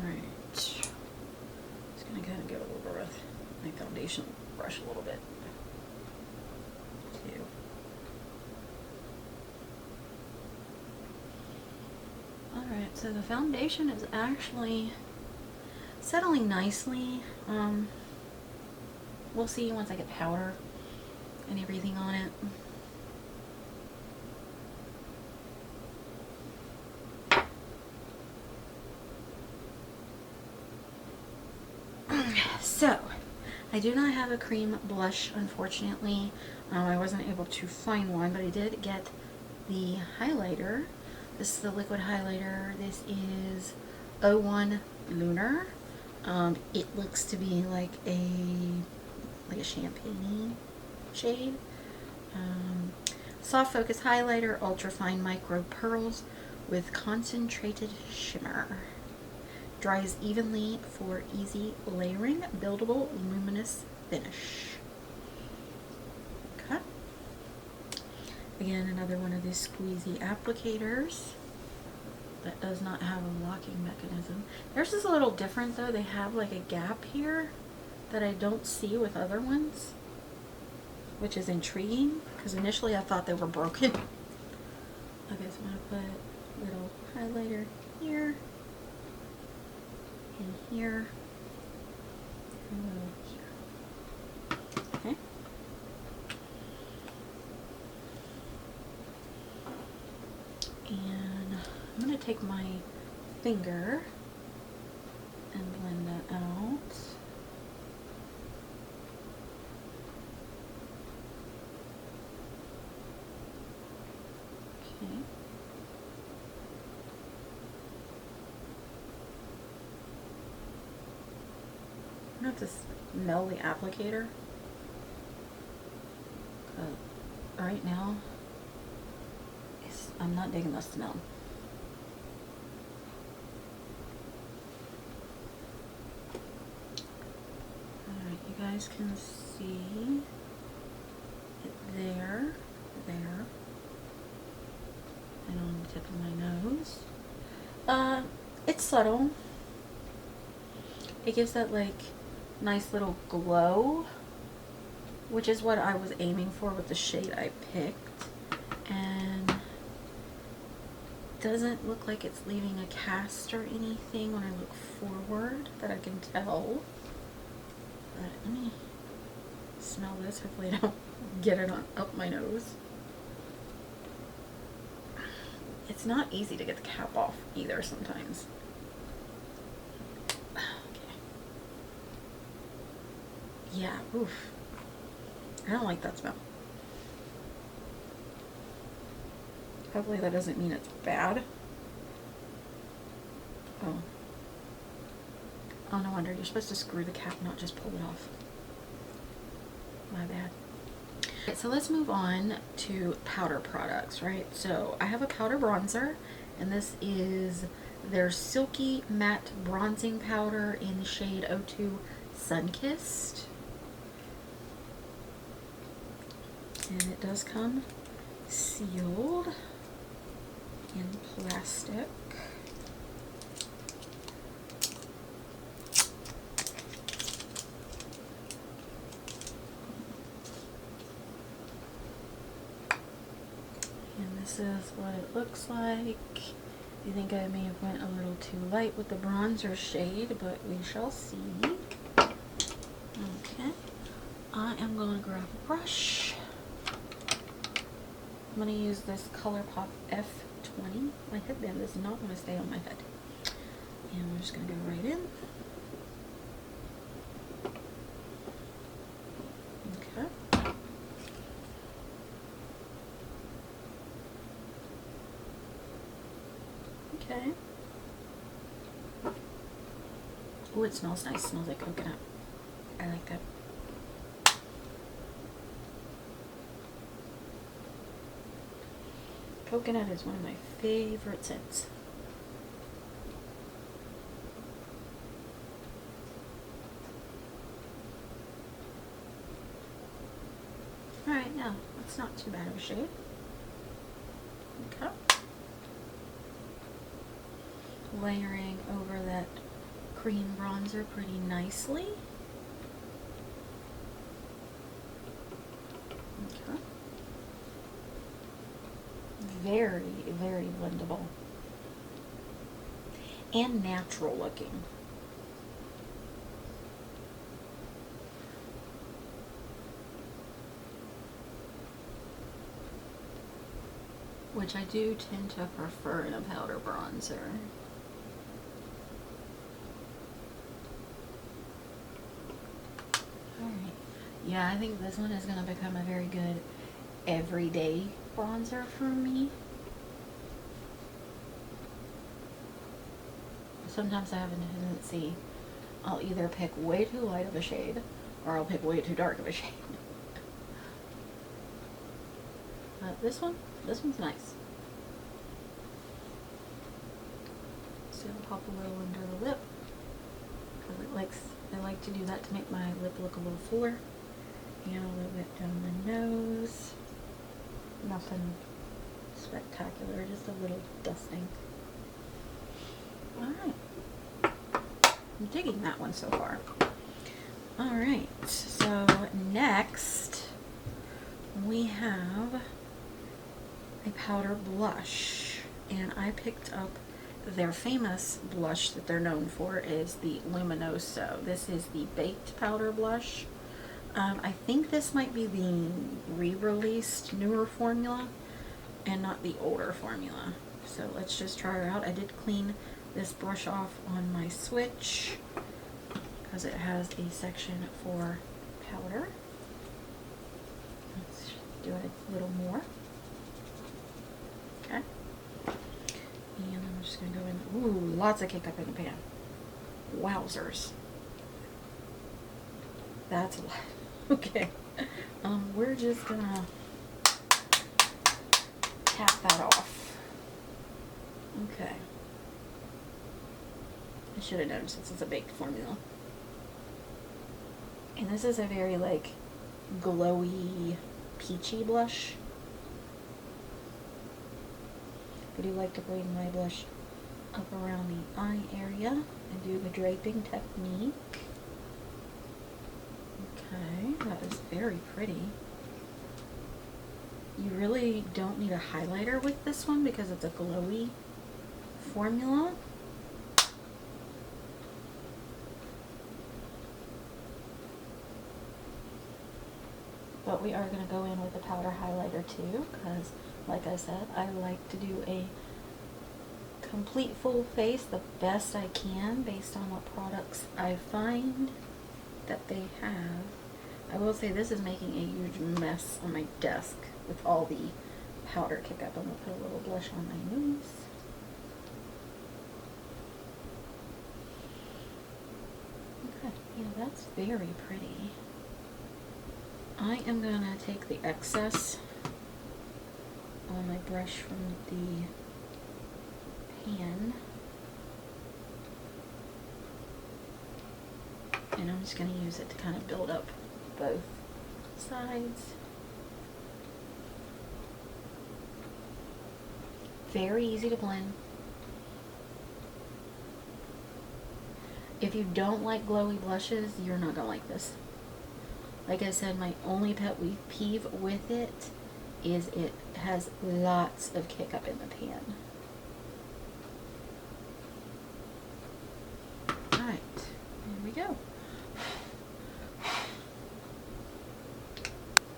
Alright. Just gonna kind of go over with my foundation brush a little bit too. Alright, so the foundation is actually settling nicely. We'll see once I get powder and everything on it. So, I do not have a cream blush, unfortunately. I wasn't able to find one, but I did get the highlighter. This is the liquid highlighter. This is 01 Lunar. It looks to be like a champagne shade. Soft focus highlighter, ultra fine micro pearls with concentrated shimmer. Dries evenly for easy layering, buildable, luminous finish. Okay. Again, another one of these squeezy applicators that does not have a locking mechanism. Theirs is a little different though. They have like a gap here that I don't see with other ones, which is intriguing because initially I thought they were broken. Okay, so I'm going to put a little highlighter here. In here, and here. Okay. And I'm going to take my finger and blend that out. Okay. I'm going to have to smell the applicator. Right now, I'm not digging the smell. Alright, you guys can see it there, and on the tip of my nose. It's subtle. It gives that like nice little glow, which is what I was aiming for with the shade I picked, and doesn't look like it's leaving a cast or anything when I look forward that I can tell. But let me smell this. Hopefully I don't get it on up my nose. It's not easy to get the cap off either sometimes. Yeah, oof. I don't like that smell. Hopefully that doesn't mean it's bad. Oh. Oh, no wonder. You're supposed to screw the cap, not just pull it off. My bad. Okay, so let's move on to powder products, right? So I have a powder bronzer, and this is their Silky Matte Bronzing Powder in the shade 02 Sunkissed. And it does come sealed in plastic. And this is what it looks like. I think I may have went a little too light with the bronzer shade, but we shall see. Okay, I am going to grab a brush. I'm going to use this ColourPop F20. My headband does not want to stay on my head. And we're just going to go right in. Okay. Okay. Oh, it smells nice. It smells like coconut. I like that. Coconut is one of my favorite scents. Alright, now, that's not too bad of a shade. Okay. Layering over that cream bronzer pretty nicely. Okay. Very, very blendable. And natural looking. Which I do tend to prefer in a powder bronzer. Alright. Yeah, I think this one is going to become a very good everyday bronzer for me. Sometimes I have a tendency, I'll either pick way too light of a shade or I'll pick way too dark of a shade. But this one's nice. So I'll pop a little under the lip because I like to do that to make my lip look a little fuller. And a little bit down the nose. Nothing spectacular, just a little dusting. Alright. I'm digging that one so far. Alright, so next we have a powder blush. And I picked up their famous blush that they're known for is the Luminoso. This is the baked powder blush. I think this might be the re-released newer formula and not the older formula. So let's just try her out. I did clean this brush off on my switch because it has a section for powder. Let's do it a little more. Okay. And I'm just going to go in. Ooh, lots of kick up in the pan. Wowzers. That's a lot. Okay. We're just going to tap that off. Okay. I should have known since it's a baked formula. And this is a very like glowy, peachy blush. I do like to bring my blush up around the eye area and do the draping technique. Okay, that is very pretty. You really don't need a highlighter with this one because it's a glowy formula. But we are going to go in with a powder highlighter too because, like I said, I like to do a complete full face the best I can based on what products I find that they have. I will say this is making a huge mess on my desk with all the powder kick up. I'm going to put a little blush on my nose. Okay, yeah, that's very pretty. I am going to take the excess on my brush from the pan. And I'm just going to use it to kind of build up both sides. Very easy to blend. If you don't like glowy blushes, you're not going to like this. Like I said, my only pet peeve with it is it has lots of kick up in the pan. Alright, here we go.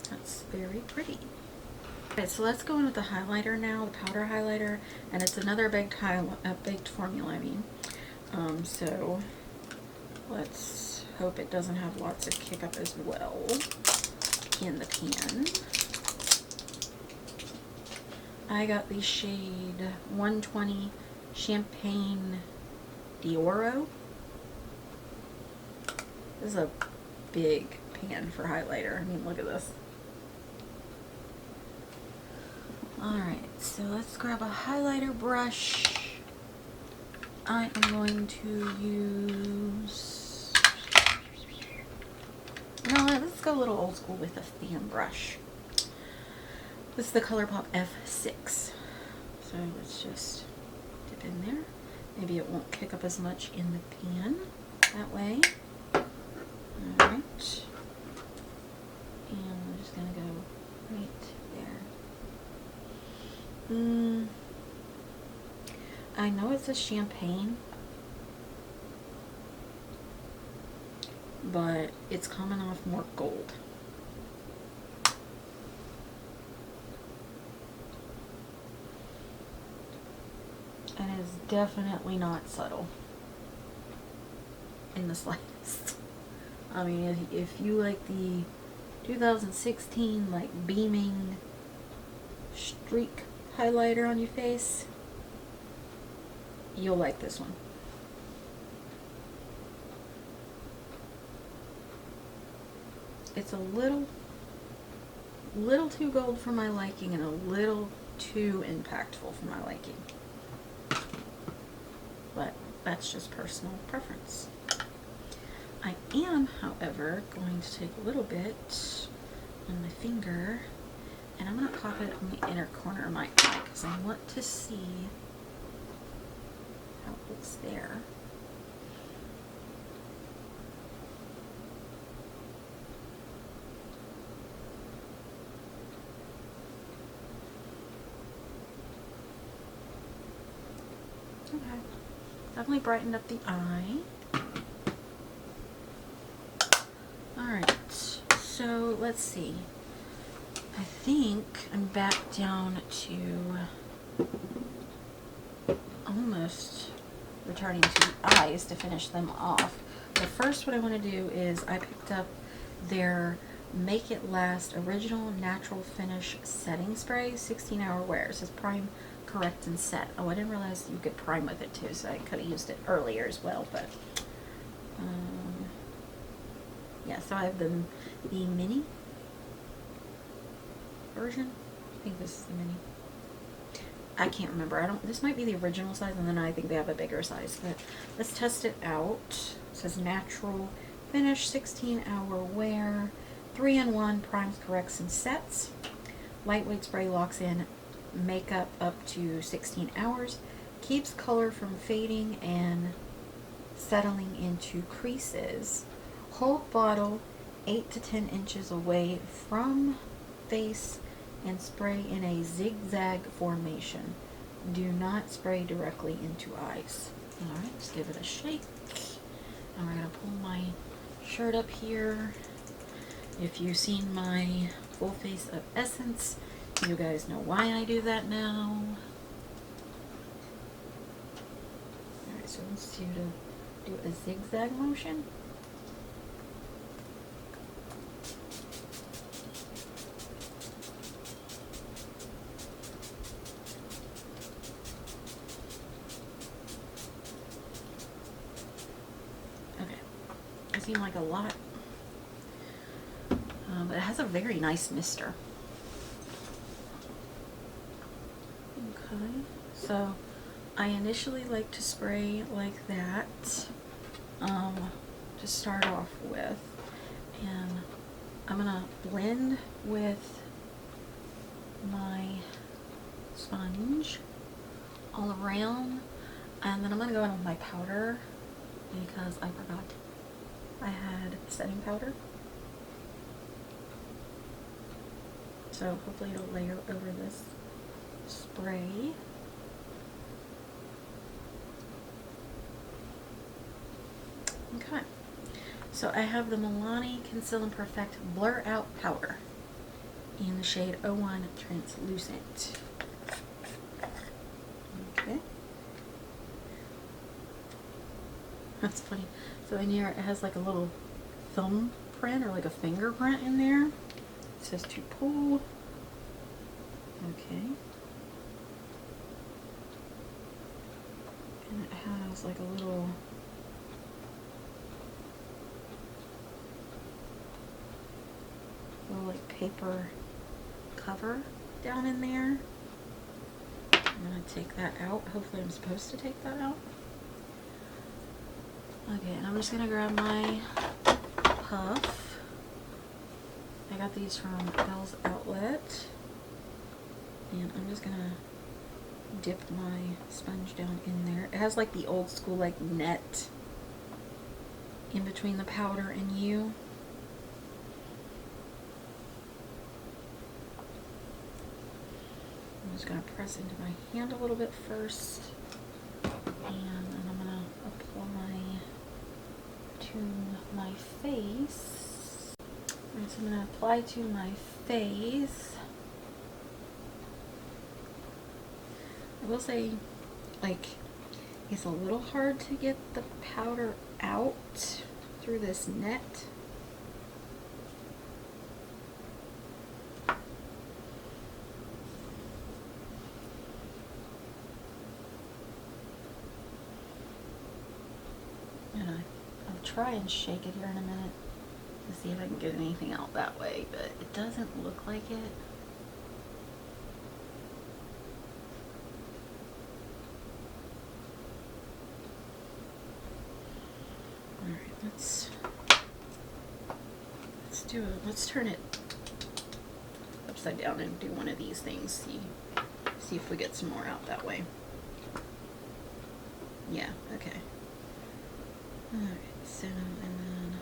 That's very pretty. Okay, so let's go in with the highlighter now, the powder highlighter, and it's another baked formula, I mean. So let's hope it doesn't have lots of kick up as well in the pan. I got the shade 120 Champagne Dioro. This is a big pan for highlighter. I mean, look at this. Alright, so let's grab a highlighter brush. I am going to use... No, let's go a little old school with a fan brush. This is the ColourPop F6. So let's just dip in there. Maybe it won't kick up as much in the pan that way. Alright. And I'm just going to go right there. I know it says champagne, but it's coming off more gold. And it is definitely not subtle in the slightest. I mean, if you like the 2016 like beaming streak highlighter on your face, you'll like this one. It's a little too gold for my liking and a little too impactful for my liking. But that's just personal preference. I am, however, going to take a little bit on my finger and I'm going to pop it on the inner corner of my eye because I want to see how it looks there. Okay, definitely brightened up the eye. Alright, so let's see. I think I'm back down to almost returning to the eyes to finish them off. But first what I want to do is I picked up their Make It Last Original Natural Finish Setting Spray, 16-hour wear. It says prime, correct, and set. Oh, I didn't realize you could prime with it too, so I could have used it earlier as well, but yeah, so I have the mini version. I think this is the mini. I can't remember. This might be the original size, and then I think they have a bigger size, but let's test it out. It says natural finish, 16-hour wear, 3-in-1, primes, corrects, and sets. Lightweight spray locks in makeup up to 16 hours, keeps color from fading and settling into creases. Hold bottle 8 to 10 inches away from face and spray in a zigzag formation. Do not spray directly into eyes. Alright, let's give it a shake. And we're going to pull my shirt up here. If you've seen my full face of essence, you guys know why I do that now. Alright, so let's do a zigzag motion. Seem like a lot, but it has a very nice mister. Okay, so I initially like to spray like that to start off with, and I'm gonna blend with my sponge all around, and then I'm gonna go in with my powder because I forgot I had setting powder. So hopefully it'll layer over this spray. Okay. So I have the Milani Conceal and Perfect Blur Out Powder in the shade 01 Translucent. Okay. That's funny. So in here it has like a little thumb print or like a fingerprint in there. It says to pull. Okay. And it has like a little like paper cover down in there. I'm gonna take that out. Hopefully I'm supposed to take that out. Okay, and I'm just gonna grab my puff. I got these from Bell's Outlet. And I'm just gonna dip my sponge down in there. It has like the old school like net in between the powder and you. I'm just going to press into my hand a little bit first, and then I'm going to apply to my face. Alright, so I'm going to apply to my face. I will say, like, it's a little hard to get the powder out through this net. I'll try and shake it here in a minute to see if I can get anything out that way, but it doesn't look like it. Alright, let's let's turn it upside down and do one of these things. See if we get some more out that way. Yeah, okay. Alright, so, and then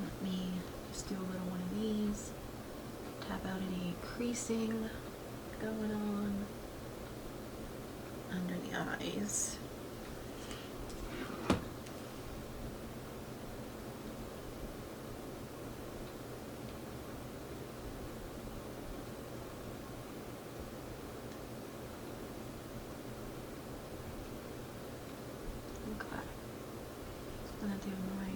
let me just do a little one of these. Tap out any creasing going on under the eyes. I'm gonna do my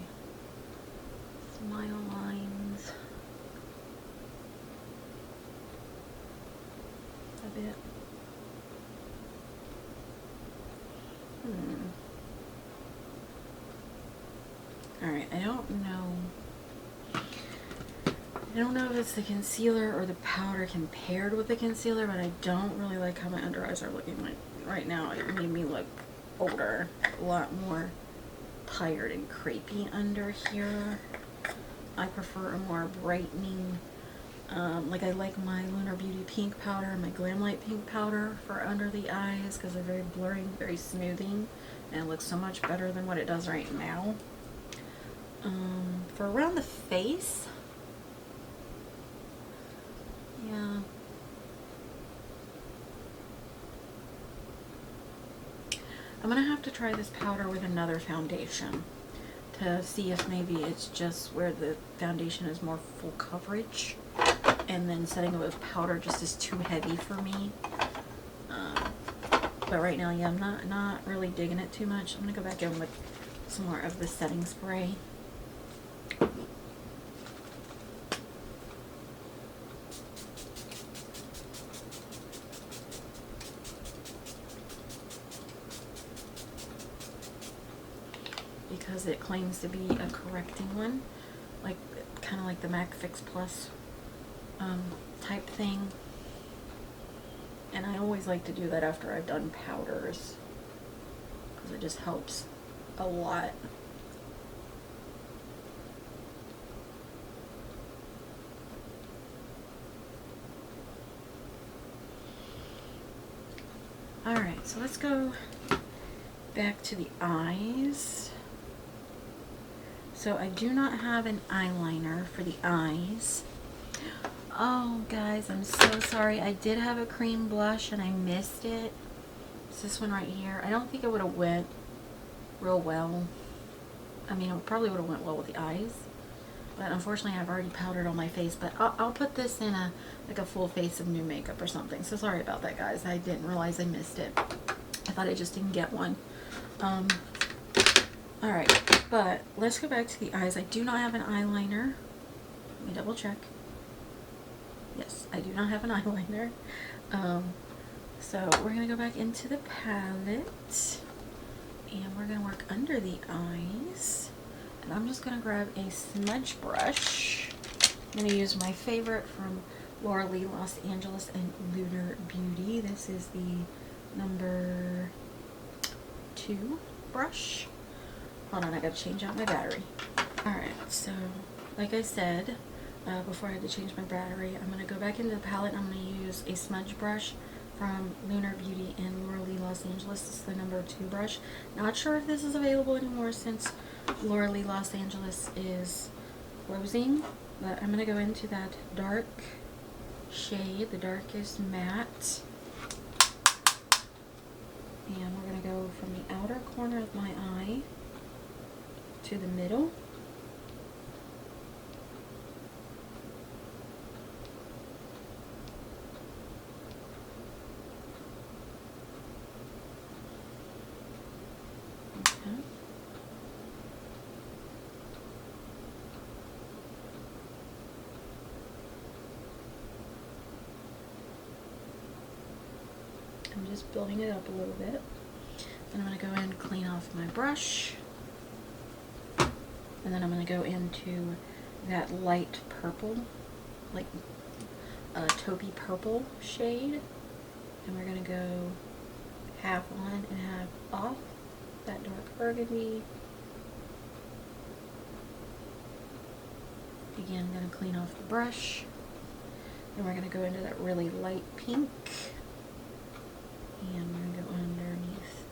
smile lines a bit. Alright, I don't know if it's the concealer or the powder compared with the concealer, but I don't really like how my under eyes are looking like right now. It made me look older, a lot more tired and crepey under here. I prefer a more brightening, like I like my Lunar Beauty pink powder and my Glam Light pink powder for under the eyes because they're very blurring, very smoothing, and it looks so much better than what it does right now. For around the face, yeah, I'm gonna have to try this powder with another foundation to see if maybe it's just where the foundation is more full coverage, and then setting it with powder just is too heavy for me. But right now, yeah, I'm not really digging it too much. I'm gonna go back in with some more of the setting spray. Because it claims to be a correcting one, like kind of like the MAC Fix Plus type thing, and I always like to do that after I've done powders because it just helps a lot. Alright, so let's go back to the eyes. So I do not have an eyeliner for the eyes. Oh, guys, I'm so sorry. I did have a cream blush and I missed it. It's this one right here. I don't think it would have went real well. I mean, it probably would have went well with the eyes. But unfortunately, I've already powdered on my face. But I'll put this in a full face of new makeup or something. So sorry about that, guys. I didn't realize I missed it. I thought I just didn't get one. Alright, but let's go back to the eyes. I do not have an eyeliner. Let me double check. Yes, I do not have an eyeliner. So we're going to go back into the palette. And we're going to work under the eyes. And I'm just going to grab a smudge brush. I'm going to use my favorite from Laura Lee Los Angeles and Lunar Beauty. This is the number 2 brush. Hold on, I gotta change out my battery. Alright, so like I said, before I had to change my battery, I'm gonna go back into the palette and I'm gonna use a smudge brush from Lunar Beauty and Laura Lee Los Angeles. This is the number 2 brush. Not sure if this is available anymore since Laura Lee Los Angeles is closing, but I'm gonna go into that dark shade, the darkest matte. And we're going to go from the outer corner of my eye to the middle. Okay. I'm just building it up a little bit. And I'm going to go in and clean off my brush. And then I'm going to go into that light purple, like a taupey purple shade. And we're going to go half on and half off that dark burgundy. Again, I'm going to clean off the brush. Then we're going to go into that really light pink. And we're going to go underneath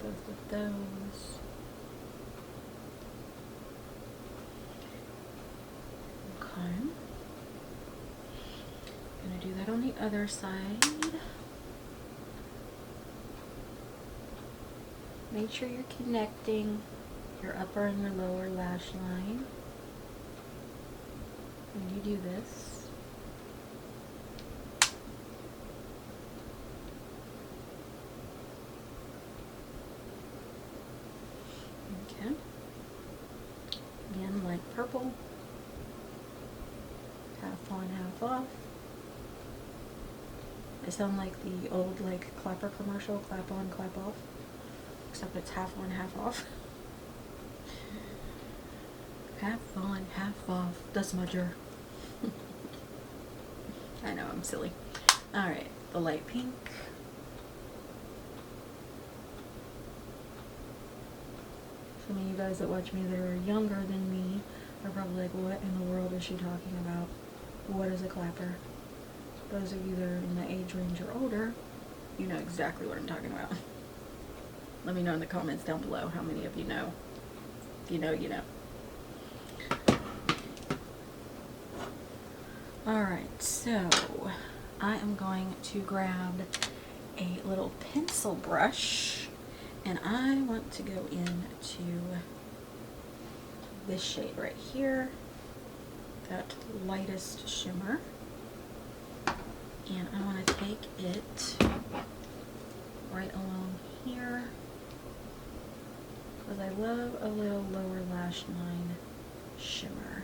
both of those. Okay. I'm going to do that on the other side. Make sure you're connecting your upper and your lower lash line when you do this. Okay. Again, light purple. Half on, half off. I sound like the old clapper commercial, clap on, clap off. Except it's half on, half off. Half on, half off. The smudger. I know, I'm silly. Alright, the light pink. Some of you guys that watch me that are younger than me are probably like, what in the world is she talking about? What is a clapper? Those of you that are in the age range or older, you know exactly what I'm talking about. Let me know in the comments down below how many of you know. If you know, you know. Alright, so I am going to grab a little pencil brush and I want to go into this shade right here, that lightest shimmer, and I want to take it right along here because I love a little lower lash line shimmer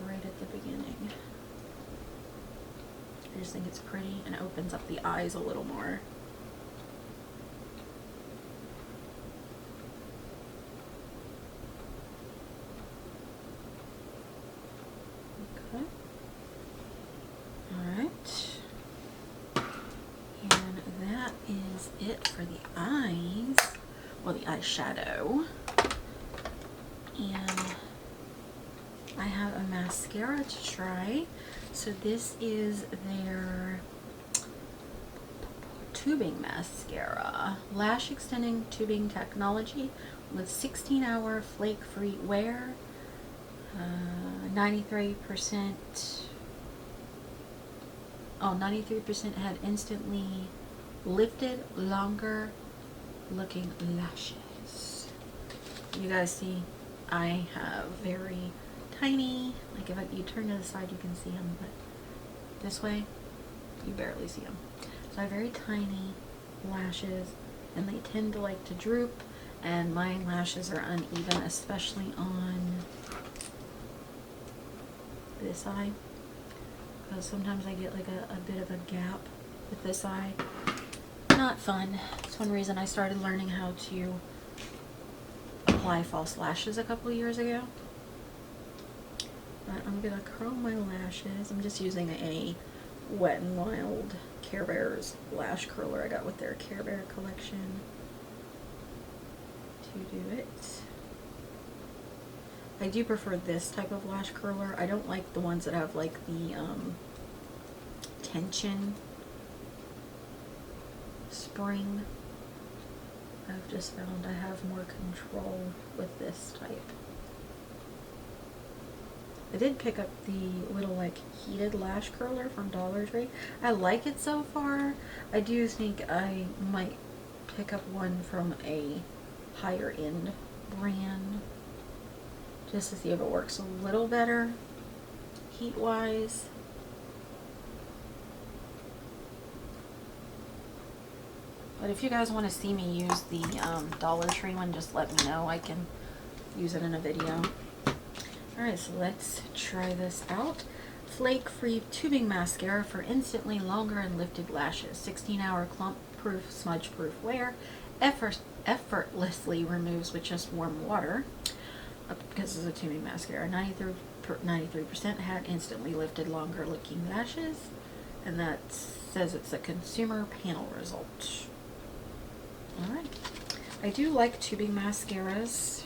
right at the beginning. I just think it's pretty and it opens up the eyes a little more. Okay. Alright. And that is it for the eyes. Well, the eyeshadow. And I have a mascara to try. So this is their tubing mascara. Lash extending tubing technology with 16-hour flake-free wear. 93% had instantly lifted longer looking lashes. You guys see, I have very tiny, like if you turn to the side you can see them, but this way you barely see them. So I have very tiny lashes, and they tend to like to droop, and my lashes are uneven, especially on this eye, because sometimes I get like a bit of a gap with this eye. Not fun. It's one reason I started learning how to apply false lashes a couple years ago. But I'm gonna curl my lashes. I'm just using a Wet n Wild Care Bears lash curler I got with their Care Bear collection to do it. I do prefer this type of lash curler. I don't like the ones that have like the tension spring. I've just found I have more control with this type. I did pick up the little like heated lash curler from Dollar Tree. I like it so far. I do think I might pick up one from a higher end brand just to see if it works a little better heat wise. But if you guys want to see me use the Dollar Tree one, just let me know. I can use it in a video. Alright, so let's try this out. Flake-free tubing mascara for instantly longer and lifted lashes. 16-hour clump-proof, smudge-proof wear. Effortlessly removes with just warm water. Because it's a tubing mascara. 93% had instantly lifted longer looking lashes. And that says it's a consumer panel result. Alright. I do like tubing mascaras.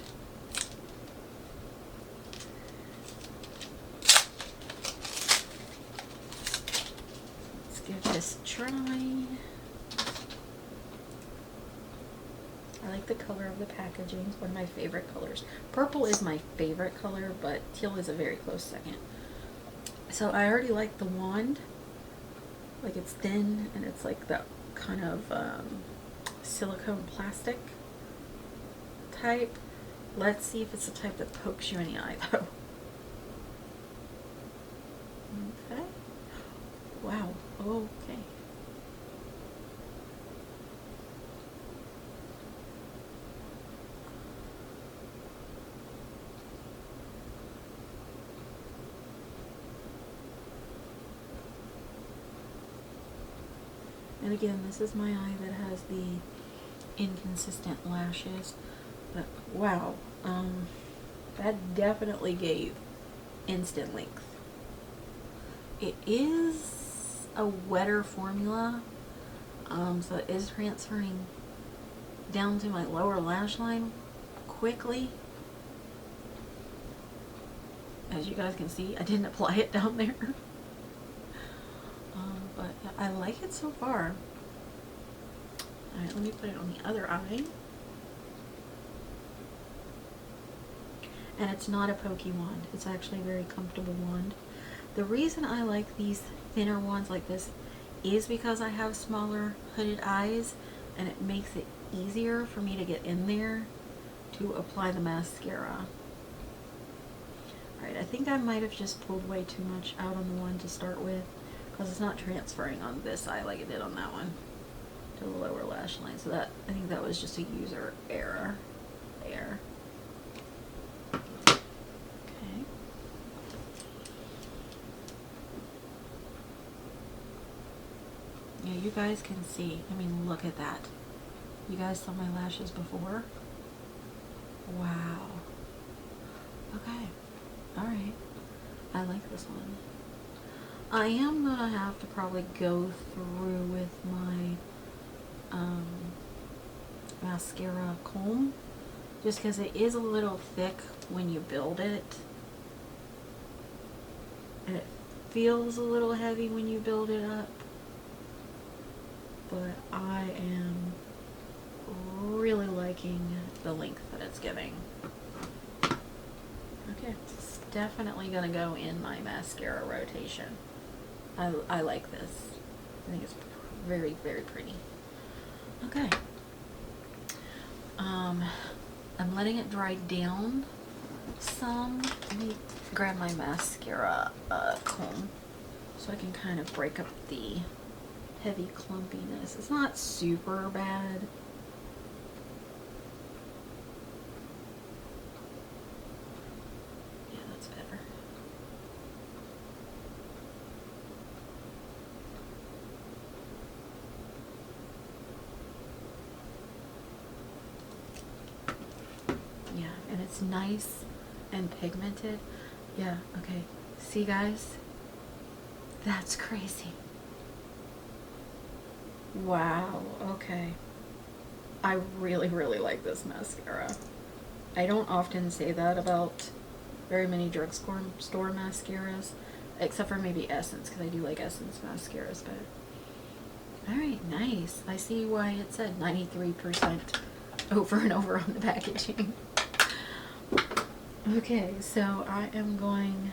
Give this a try. I like the color of the packaging. It's one of my favorite colors. Purple is my favorite color, but teal is a very close second. So I already like the wand. Like it's thin and it's like that kind of silicone plastic type. Let's see if it's the type that pokes you in the eye though. Okay. Wow. Okay. And again, this is my eye that has the inconsistent lashes, but wow, that definitely gave instant length. It is a wetter formula, so it is transferring down to my lower lash line quickly. As you guys can see, I didn't apply it down there. But I like it so far. Alright, let me put it on the other eye. And it's not a pokey wand. It's actually a very comfortable wand. The reason I like these thinner wands like this is because I have smaller hooded eyes, and it makes it easier for me to get in there to apply the mascara. Alright, I think I might have just pulled way too much out on the one to start with, because it's not transferring on this eye like it did on that one to the lower lash line. So that, I think that was just a user error there. Okay. Yeah, you guys can see. I mean, look at that. You guys saw my lashes before? Wow. Okay. Alright. I like this one. I am gonna have to probably go through with my mascara comb, just because it is a little thick when you build it, and it feels a little heavy when you build it up, but I am really liking the length that it's giving. Okay, it's definitely gonna go in my mascara rotation. I like this. I think it's very, very pretty. Okay. I'm letting it dry down Let me grab my mascara comb so I can kind of break up the heavy clumpiness. It's not super bad. Yeah, that's better. Yeah, and it's nice and pigmented. Yeah, okay. See, guys? That's crazy. Wow, okay. I really, really like this mascara. I don't often say that about very many drugstore mascaras, except for maybe Essence, because I do like Essence mascaras, but... Alright, nice. I see why it said 93% over and over on the packaging. Okay, so I am going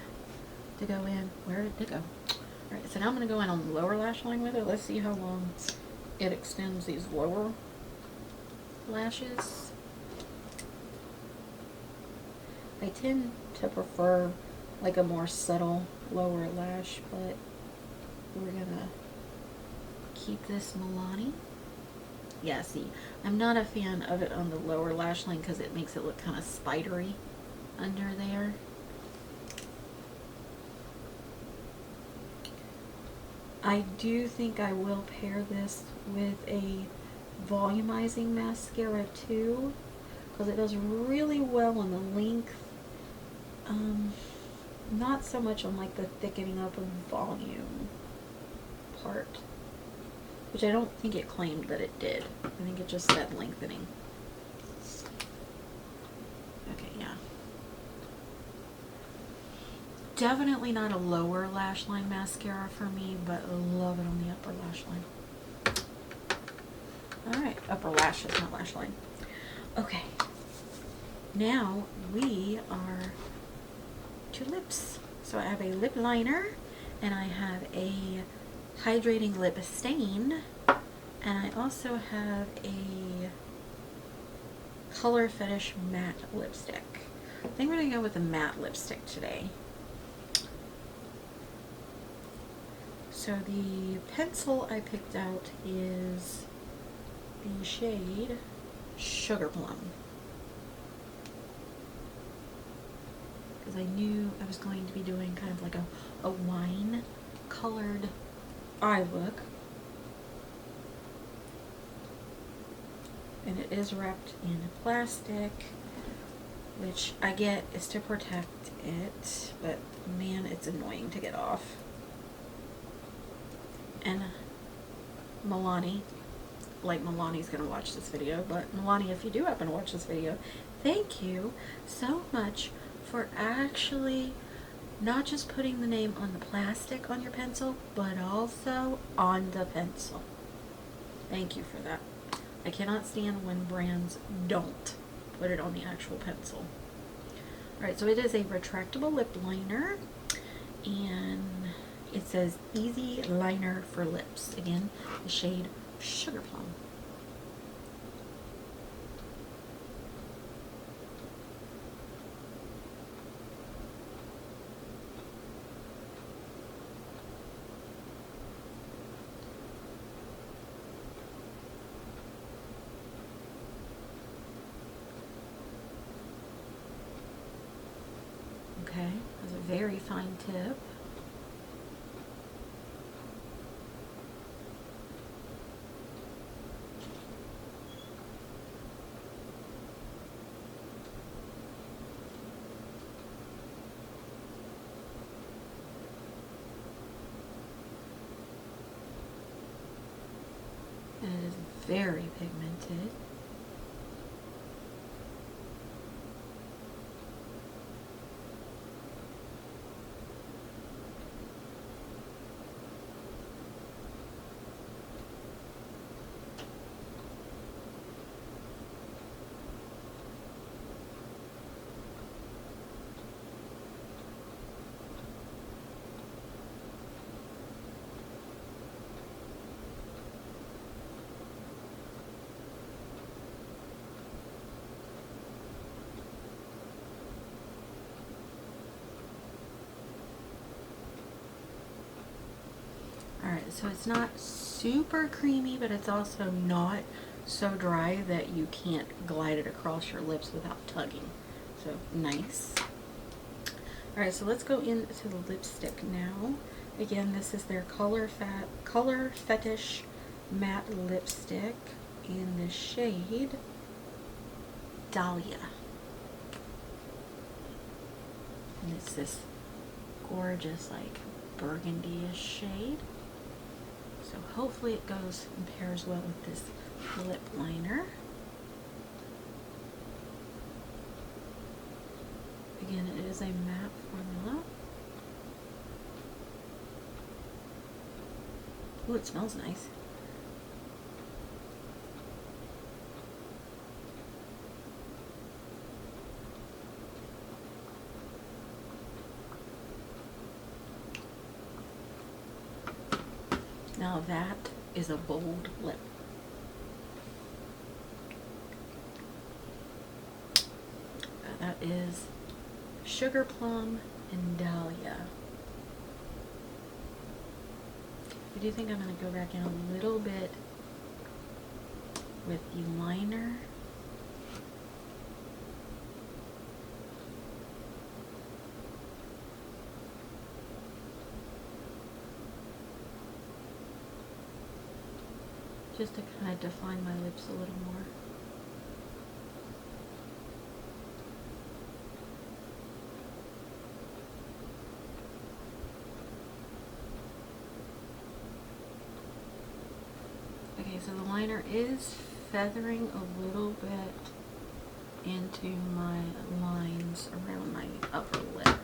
to go in... Where did it go? Alright, so now I'm going to go in on the lower lash line with it. Let's see how long it extends these lower lashes. I tend to prefer like a more subtle lower lash, but we're gonna keep this Milani. Yeah, see, I'm not a fan of it on the lower lash line because it makes it look kind of spidery under there. I do think I will pair this with a volumizing mascara too, because it does really well on the length. Not so much on like the thickening up of volume part, which I don't think it claimed that it did. I think it just said lengthening. Okay, yeah. Definitely not a lower lash line mascara for me, but I love it on the upper lash line. Alright, upper lashes, not lash line. Okay. Now we are to lips. So I have a lip liner, and I have a hydrating lip stain, and I also have a Color Fetish matte lipstick. I think we're going to go with a matte lipstick today. So the pencil I picked out is the shade Sugar Plum, because I knew I was going to be doing kind of like a wine colored eye look. And it is wrapped in plastic, which I get is to protect it, but man, it's annoying to get off. And Milani, like Milani's gonna watch this video, but Milani, if you do happen to watch this video, thank you so much for actually not just putting the name on the plastic on your pencil, but also on the pencil. Thank you for that. I cannot stand when brands don't put it on the actual pencil. Alright, so it is a retractable lip liner, and it says Easyliner for lips. Again, the shade Sugar Plum. Okay, has a very fine tip. And it is very pigmented. Alright, so it's not super creamy, but it's also not so dry that you can't glide it across your lips without tugging. So nice. Alright, so let's go into the lipstick now. Again, this is their Color Fetish matte lipstick in the shade Dahlia. And it's this gorgeous, like, burgundy-ish shade. So hopefully it goes and pairs well with this lip liner. Again, it is a matte formula. Ooh, it smells nice. Now that is a bold lip. That is Sugar Plum and Dahlia. I do think I'm going to go back in a little bit with the liner. Just to kind of define my lips a little more. Okay, so the liner is feathering a little bit into my lines around my upper lip.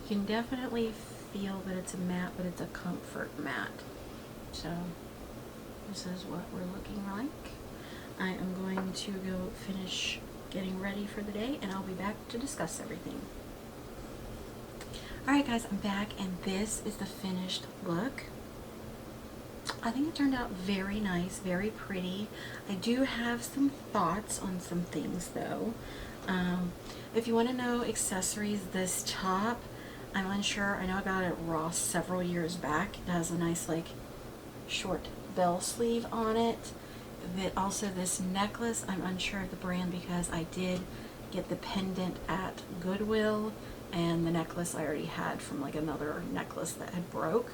You can definitely feel that it's a matte, but it's a comfort matte. So this is what we're looking like. I am going to go finish getting ready for the day, and I'll be back to discuss everything. Alright guys, I'm back, and this is the finished look. I think it turned out very nice, very pretty. I do have some thoughts on some things though. If you want to know accessories, this top, I'm unsure. I know I got it at Ross several years back. It has a nice, like, short bell sleeve on it. Also this necklace, I'm unsure of the brand because I did get the pendant at Goodwill, and the necklace I already had from like another necklace that had broke.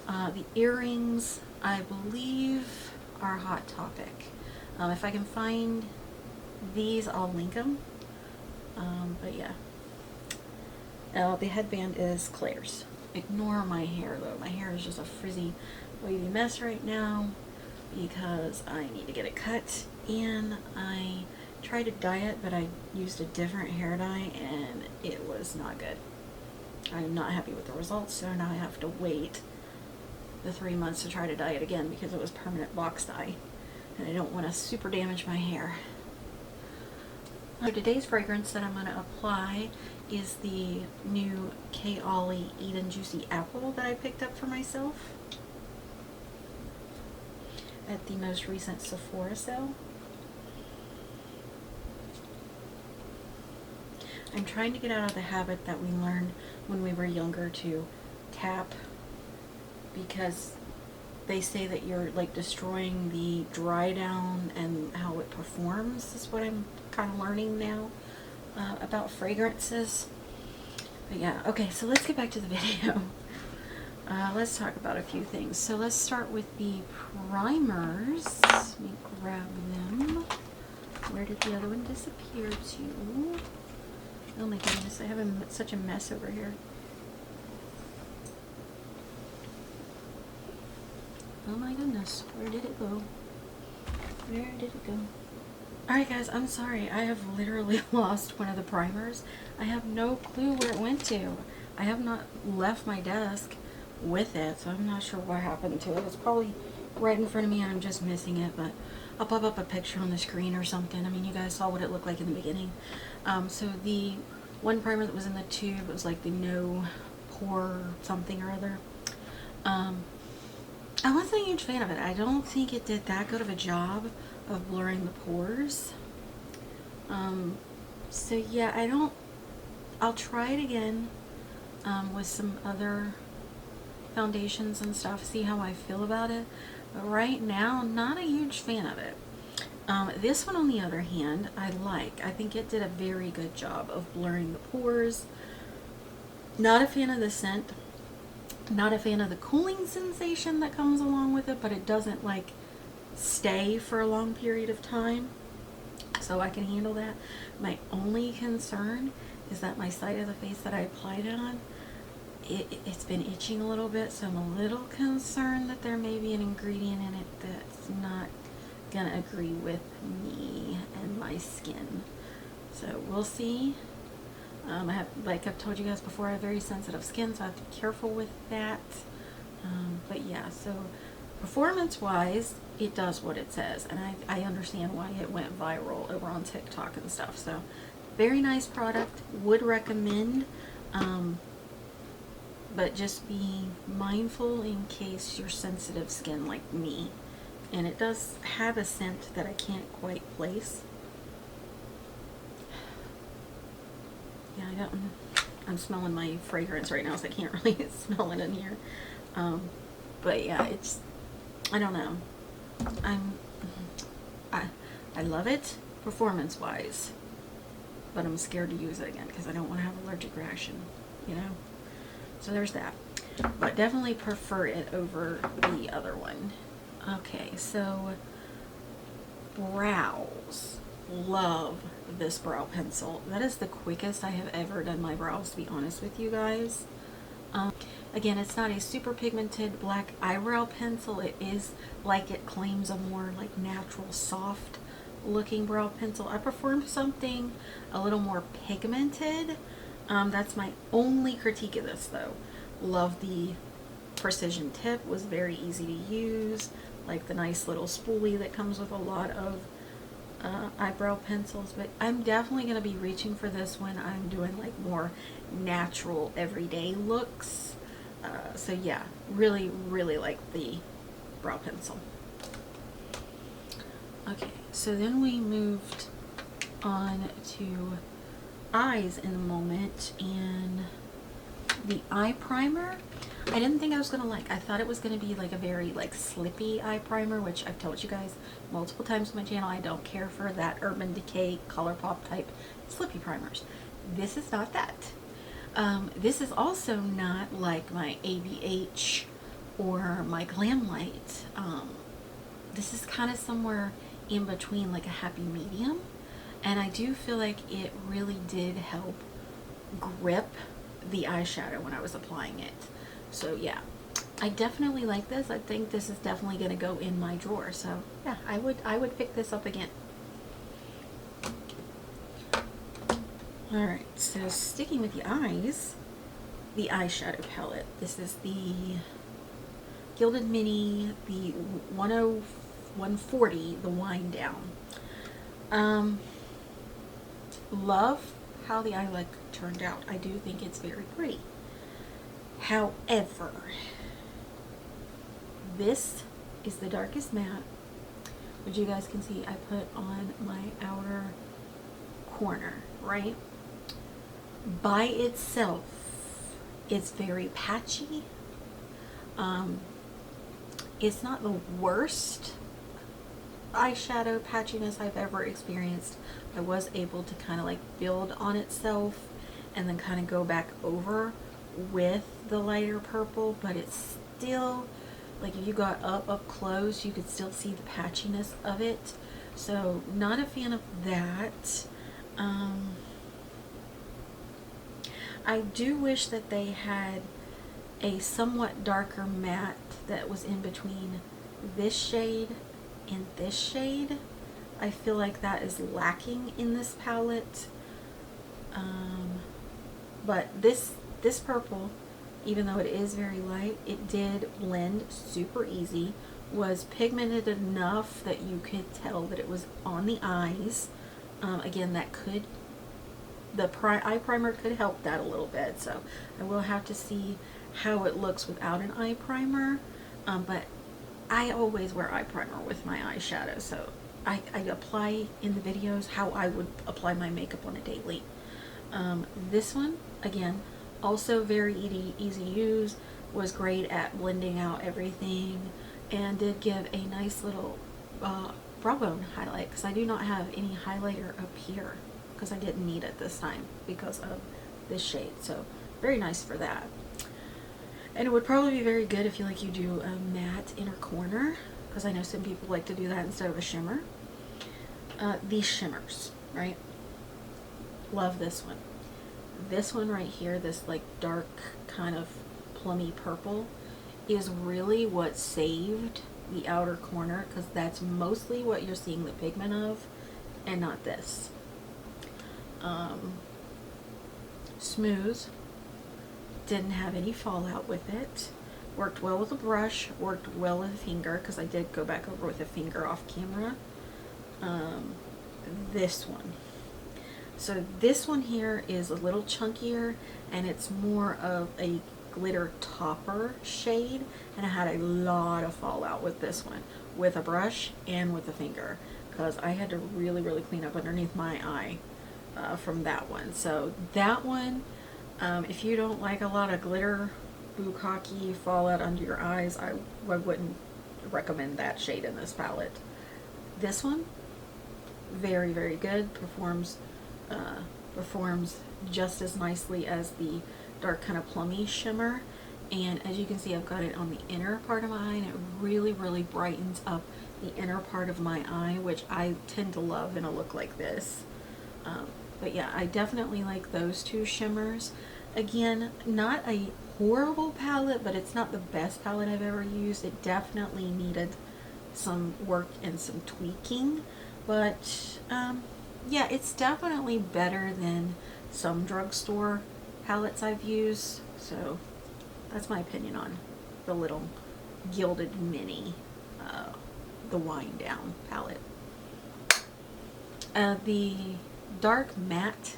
The earrings, I believe, are Hot Topic. If I can find these, I'll link them. But yeah. The headband is Claire's. Ignore my hair though. My hair is just a frizzy, wavy mess right now because I need to get it cut, and I tried to dye it, but I used a different hair dye and it was not good. I'm not happy with the results, so now I have to wait the 3 months to try to dye it again because it was permanent box dye and I don't want to super damage my hair. So today's fragrance that I'm going to apply is the new K. Ollie Eden Juicy Apple that I picked up for myself at the most recent Sephora sale. I'm trying to get out of the habit that we learned when we were younger to tap, because they say that you're like destroying the dry down and how it performs. Is what I'm kind of learning now about fragrances. But yeah, okay, so let's get back to the video. Let's talk about a few things. So let's start with the primers. Let me grab them. Where did the other one disappear to? Oh my goodness, I have such a mess over here. Oh my goodness, where did it go? Where did it go? Alright guys, I'm sorry. I have literally lost one of the primers. I have no clue where it went to. I have not left my desk with it, so I'm not sure what happened to it. It's probably right in front of me and I'm just missing it, but I'll pop up a picture on the screen or something. I mean, you guys saw what it looked like in the beginning. So the one primer that was in the tube, it was like the no pore something or other. I wasn't a huge fan of it. I don't think it did that good of a job of blurring the pores. So yeah, I'll try it again with some other foundations and stuff, see how I feel about it. But right now, not a huge fan of it. This one, on the other hand, I like. I think it did a very good job of blurring the pores. Not a fan of the scent. Not a fan of the cooling sensation that comes along with it, but it doesn't like stay for a long period of time, so I can handle that. My only concern is that my side of the face that I applied it on, it's been itching a little bit, so I'm a little concerned that there may be an ingredient in it that's not gonna agree with me and my skin. So we'll see. I have, like I've told you guys before, I have very sensitive skin, so I have to be careful with that. But yeah, so performance wise, it does what it says, and I understand why it went viral over on TikTok and stuff. So very nice product, would recommend, but just be mindful in case you're sensitive skin like me. And it does have a scent that I can't quite place. Yeah, I'm smelling my fragrance right now, so I can't really smell it in here. But yeah, it's, I don't know. I love it performance wise, but I'm scared to use it again because I don't want to have an allergic reaction, you know? So there's that. But definitely prefer it over the other one. Okay, so brows. Love this brow pencil. That is the quickest I have ever done my brows, to be honest with you guys. Again, it's not a super pigmented black eyebrow pencil. It is, like it claims, a more like natural, soft looking brow pencil. I prefer something a little more pigmented. That's my only critique of this though. Love the precision tip, was very easy to use. Like the nice little spoolie that comes with a lot of eyebrow pencils, but I'm definitely going to be reaching for this when I'm doing like more natural everyday looks. So yeah, really like the brow pencil. Okay, so then we moved on to eyes in a moment, and the eye primer I didn't think I was gonna like. I thought it was gonna be like a very like slippy eye primer, which I've told you guys multiple times on my channel. I don't care for that Urban Decay ColourPop type slippy primers. This is not that. This is also not like my ABH or my Glamlight. This is kind of somewhere in between, like a happy medium, and I do feel like it really did help grip the eyeshadow when I was applying it. So yeah, I definitely like this. I think this is definitely going to go in my drawer. So yeah, I would pick this up again. Alright, so sticking with the eyes, the eyeshadow palette. This is the Gilded Mini, the 140, the wind down. Love how the eye look turned out. I do think it's very pretty. However, this is the darkest matte, which you guys can see I put on my outer corner, right? By itself, it's very patchy. It's not the worst eyeshadow patchiness I've ever experienced. I was able to kind of like build on itself and then kind of go back over with the lighter purple, but it's still like, if you got up close, you could still see the patchiness of it. So not a fan of that. I do wish that they had a somewhat darker matte that was in between this shade and this shade. I feel like that is lacking in this palette. But this purple, even though it is very light, it did blend super easy, was pigmented enough that you could tell that it was on the eyes. Again, that could, eye primer could help that a little bit, so I will have to see how it looks without an eye primer. But I always wear eye primer with my eyeshadow, so I apply in the videos how I would apply my makeup on a daily. This one, again, also very easy to use, was great at blending out everything, and did give a nice little brow bone highlight, because I do not have any highlighter up here, because I didn't need it this time because of this shade. So very nice for that. And it would probably be very good if you do a matte inner corner, because I know some people like to do that instead of a shimmer. These shimmers, right? Love this one. This one right here, this like dark kind of plummy purple, is really what saved the outer corner, because that's mostly what you're seeing the pigment of, and not this. Smooth, didn't have any fallout with it, worked well with a brush, worked well with a finger, because I did go back over with a finger off camera. This one, so this one here is a little chunkier, and it's more of a glitter topper shade, and I had a lot of fallout with this one with a brush and with a finger, because I had to really clean up underneath my eye from that one. So that one, if you don't like a lot of glitter bukkake fallout under your eyes, I wouldn't recommend that shade in this palette. This one, very good, performs just as nicely as the dark kind of plummy shimmer. And as you can see, I've got it on the inner part of my eye, and it really brightens up the inner part of my eye, which I tend to love in a look like this. But yeah, I definitely like those two shimmers. Again, not a horrible palette, but it's not the best palette I've ever used. It definitely needed some work and some tweaking, but yeah, it's definitely better than some drugstore palettes I've used. So that's my opinion on the little Gilded Mini, the Wind Down palette. The dark matte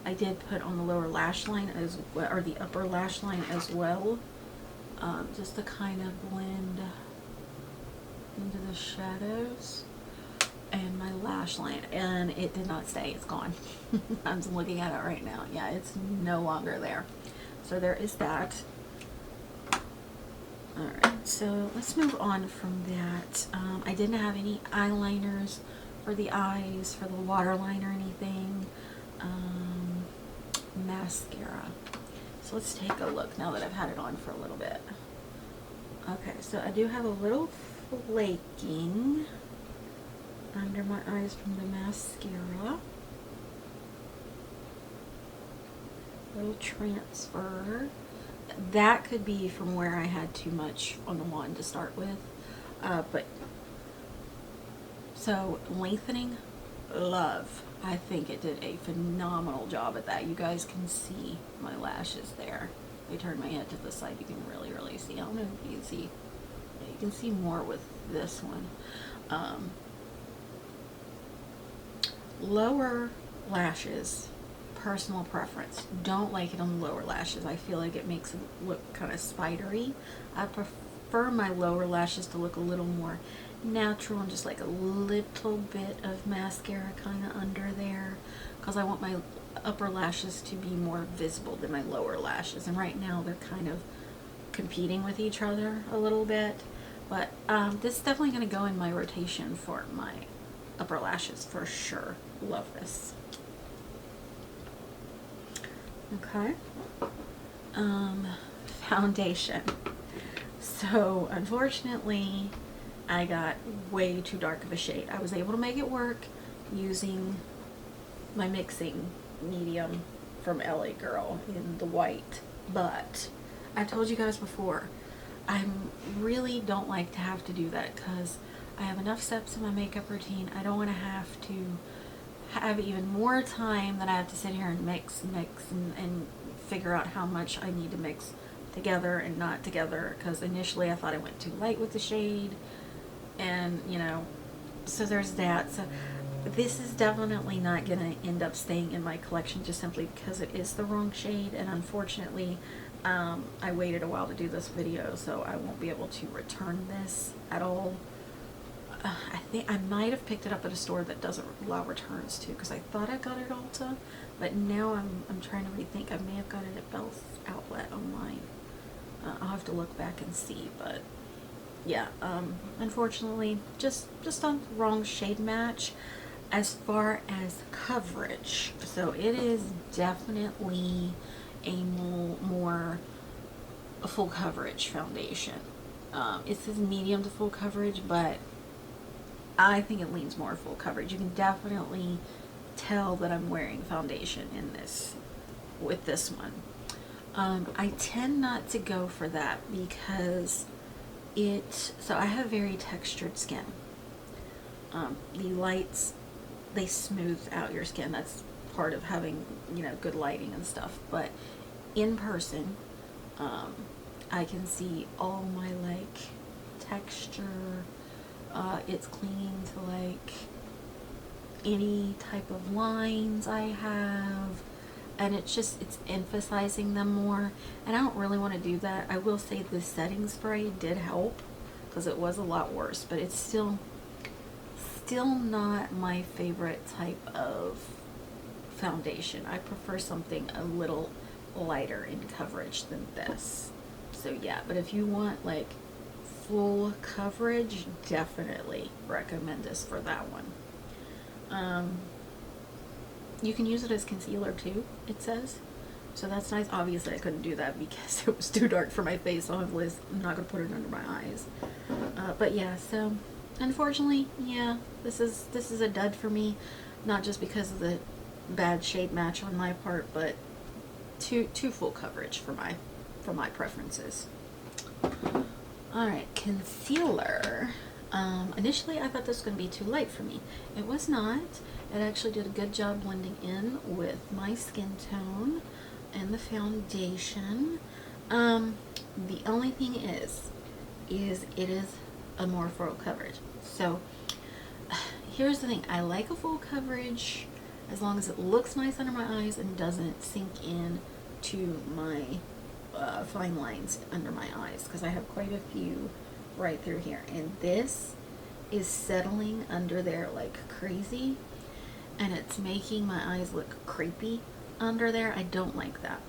I did put on the lower lash line as well, or the upper lash line as well, just to kind of blend into the shadows and my lash line, and it did not stay. It's gone. I'm just looking at it right now. Yeah, it's no longer there. So there is that. Alright, so let's move on from that. I didn't have any eyeliners for the eyes, for the waterline or anything. Mascara. So let's take a look now that I've had it on for a little bit. Okay, so I do have a little flaking under my eyes from the mascara. Little transfer. That could be from where I had too much on the wand to start with. But so lengthening, love. I think it did a phenomenal job at that. You guys can see my lashes there. If I turn my head to the side, you can really see. I don't know if you can see. Yeah, you can see more with this one. Lower lashes, personal preference. Don't like it on the lower lashes. I feel like it makes it look kind of spidery. I prefer my lower lashes to look a little more natural, and just like a little bit of mascara kind of under there, because I want my upper lashes to be more visible than my lower lashes, and right now they're kind of competing with each other a little bit. But this is definitely going to go in my rotation for my upper lashes for sure. Love this. Okay. Foundation. So unfortunately I got way too dark of a shade. I was able to make it work using my mixing medium from LA Girl in the white, but I've told you guys before, I really don't like to have to do that, because I have enough steps in my makeup routine. I don't want to have even more time that I have to sit here and mix and figure out how much I need to mix together and not together, because initially I thought I went too light with the shade, and you know, so there's that. So this is definitely not gonna end up staying in my collection, just simply because it is the wrong shade, and unfortunately I waited a while to do this video, so I won't be able to return this at all. I think I might have picked it up at a store that doesn't allow returns too, because I thought I got it at Ulta, but now I'm trying to rethink. I may have got it at Bell's Outlet online. I'll have to look back and see, but yeah, unfortunately, just on the wrong shade match as far as coverage. So it is definitely a more full coverage foundation. It says medium to full coverage, but I think it leans more full coverage. You can definitely tell that I'm wearing foundation in this, with this one. I tend not to go for that because so I have very textured skin. The lights, they smooth out your skin. That's part of having, you know, good lighting and stuff. But in person, I can see all my like texture. It's clinging to like any type of lines I have, and it's emphasizing them more, and I don't really want to do that. I will say the setting spray did help because it was a lot worse, but it's still not my favorite type of foundation. I prefer something a little lighter in coverage than this. So yeah, but if you want like full coverage, definitely recommend this for that one. You can use it as concealer too, it says, so that's nice. Obviously I couldn't do that because it was too dark for my face, so I'm not gonna put it under my eyes. But yeah, so unfortunately, yeah, this is a dud for me, not just because of the bad shade match on my part, but too full coverage for my preferences. Alright, concealer. Initially I thought this was going to be too light for me. It was not. It actually did a good job blending in with my skin tone and the foundation. The only thing is it is a more full coverage. So here's the thing. I like a full coverage as long as it looks nice under my eyes and doesn't sink in to my fine lines under my eyes, because I have quite a few right through here, and this is settling under there like crazy, and it's making my eyes look creepy under there. I don't like that.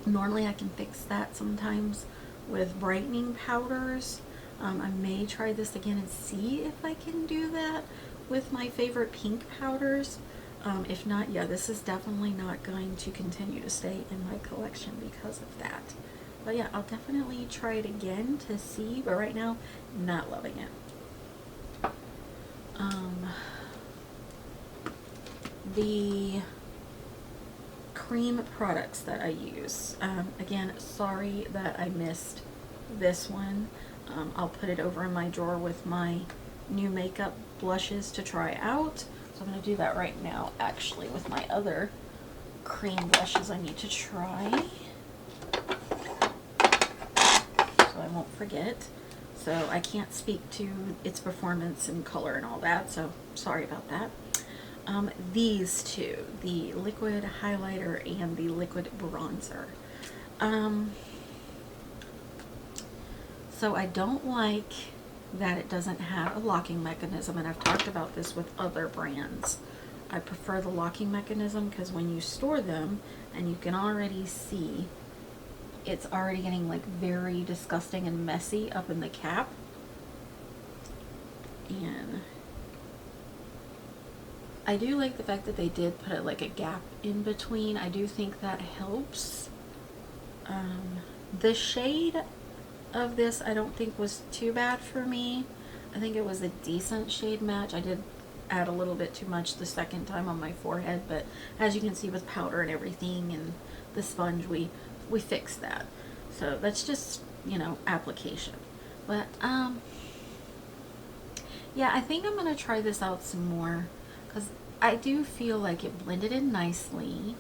Normally I can fix that sometimes with brightening powders. I may try this again and see if I can do that with my favorite pink powders. If not, yeah, this is definitely not going to continue to stay in my collection because of that. But yeah, I'll definitely try it again to see, but right now, not loving it. The cream products that I use. Again, sorry that I missed this one. I'll put it over in my drawer with my new makeup blushes to try out. So I'm going to do that right now, actually, with my other cream blushes I need to try, so I won't forget. So I can't speak to its performance and color and all that, so sorry about that. These two, the liquid highlighter and the liquid bronzer. So I don't like that it doesn't have a locking mechanism, and I've talked about this with other brands. I prefer the locking mechanism because when you store them, and you can already see it's already getting like very disgusting and messy up in the cap, and I do like the fact that they did put like a gap in between. I do think that helps. The shade of this I don't think was too bad for me. I think it was a decent shade match. I did add a little bit too much the second time on my forehead, but as you can see with powder and everything and the sponge, we fixed that. So that's just, you know, application. But yeah, I think I'm gonna try this out some more because I do feel like it blended in nicely,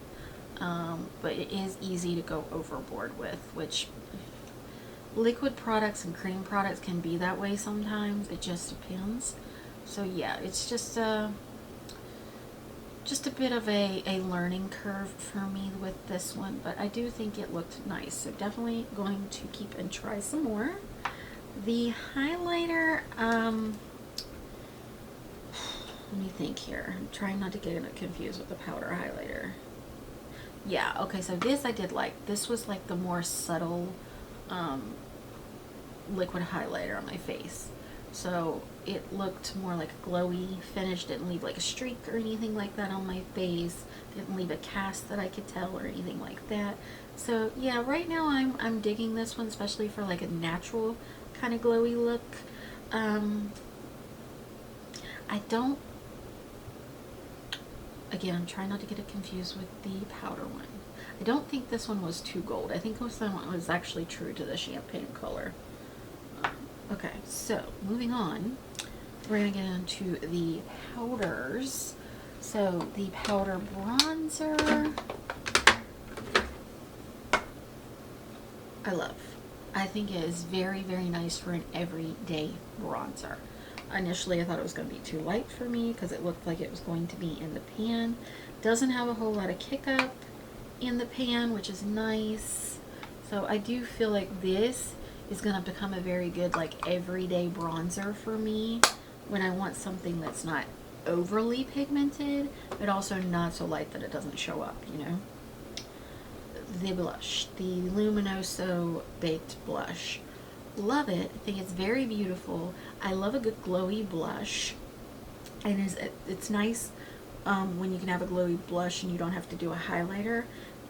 but it is easy to go overboard with, which liquid products and cream products can be that way sometimes. It just depends. So yeah, it's just a bit of a learning curve for me with this one, but I do think it looked nice. So definitely going to keep and try some more. The highlighter, Let me think here. I'm trying not to get it confused with the powder highlighter. Yeah, okay, so this I did like. This was like the more subtle liquid highlighter on my face. So it looked more like a glowy finish. Didn't leave like a streak or anything like that on my face. Didn't leave a cast that I could tell or anything like that. So yeah, right now I'm digging this one, especially for like a natural kind of glowy look. I don't, again, I'm trying not to get it confused with the powder one. I don't think this one was too gold. I think this one was actually true to the champagne color. Okay, so moving on, we're going to get into the powders. So the powder bronzer, I love. I think it is very, very nice for an everyday bronzer. Initially I thought it was going to be too light for me because it looked like it was going to be in the pan. Doesn't have a whole lot of kick up in the pan, which is nice. So I do feel like this is going to become a very good like everyday bronzer for me when I want something that's not overly pigmented but also not so light that it doesn't show up, you know. The blush, the Luminoso Baked Blush. Love it. I think it's very beautiful. I love a good glowy blush, and it's nice when you can have a glowy blush and you don't have to do a highlighter,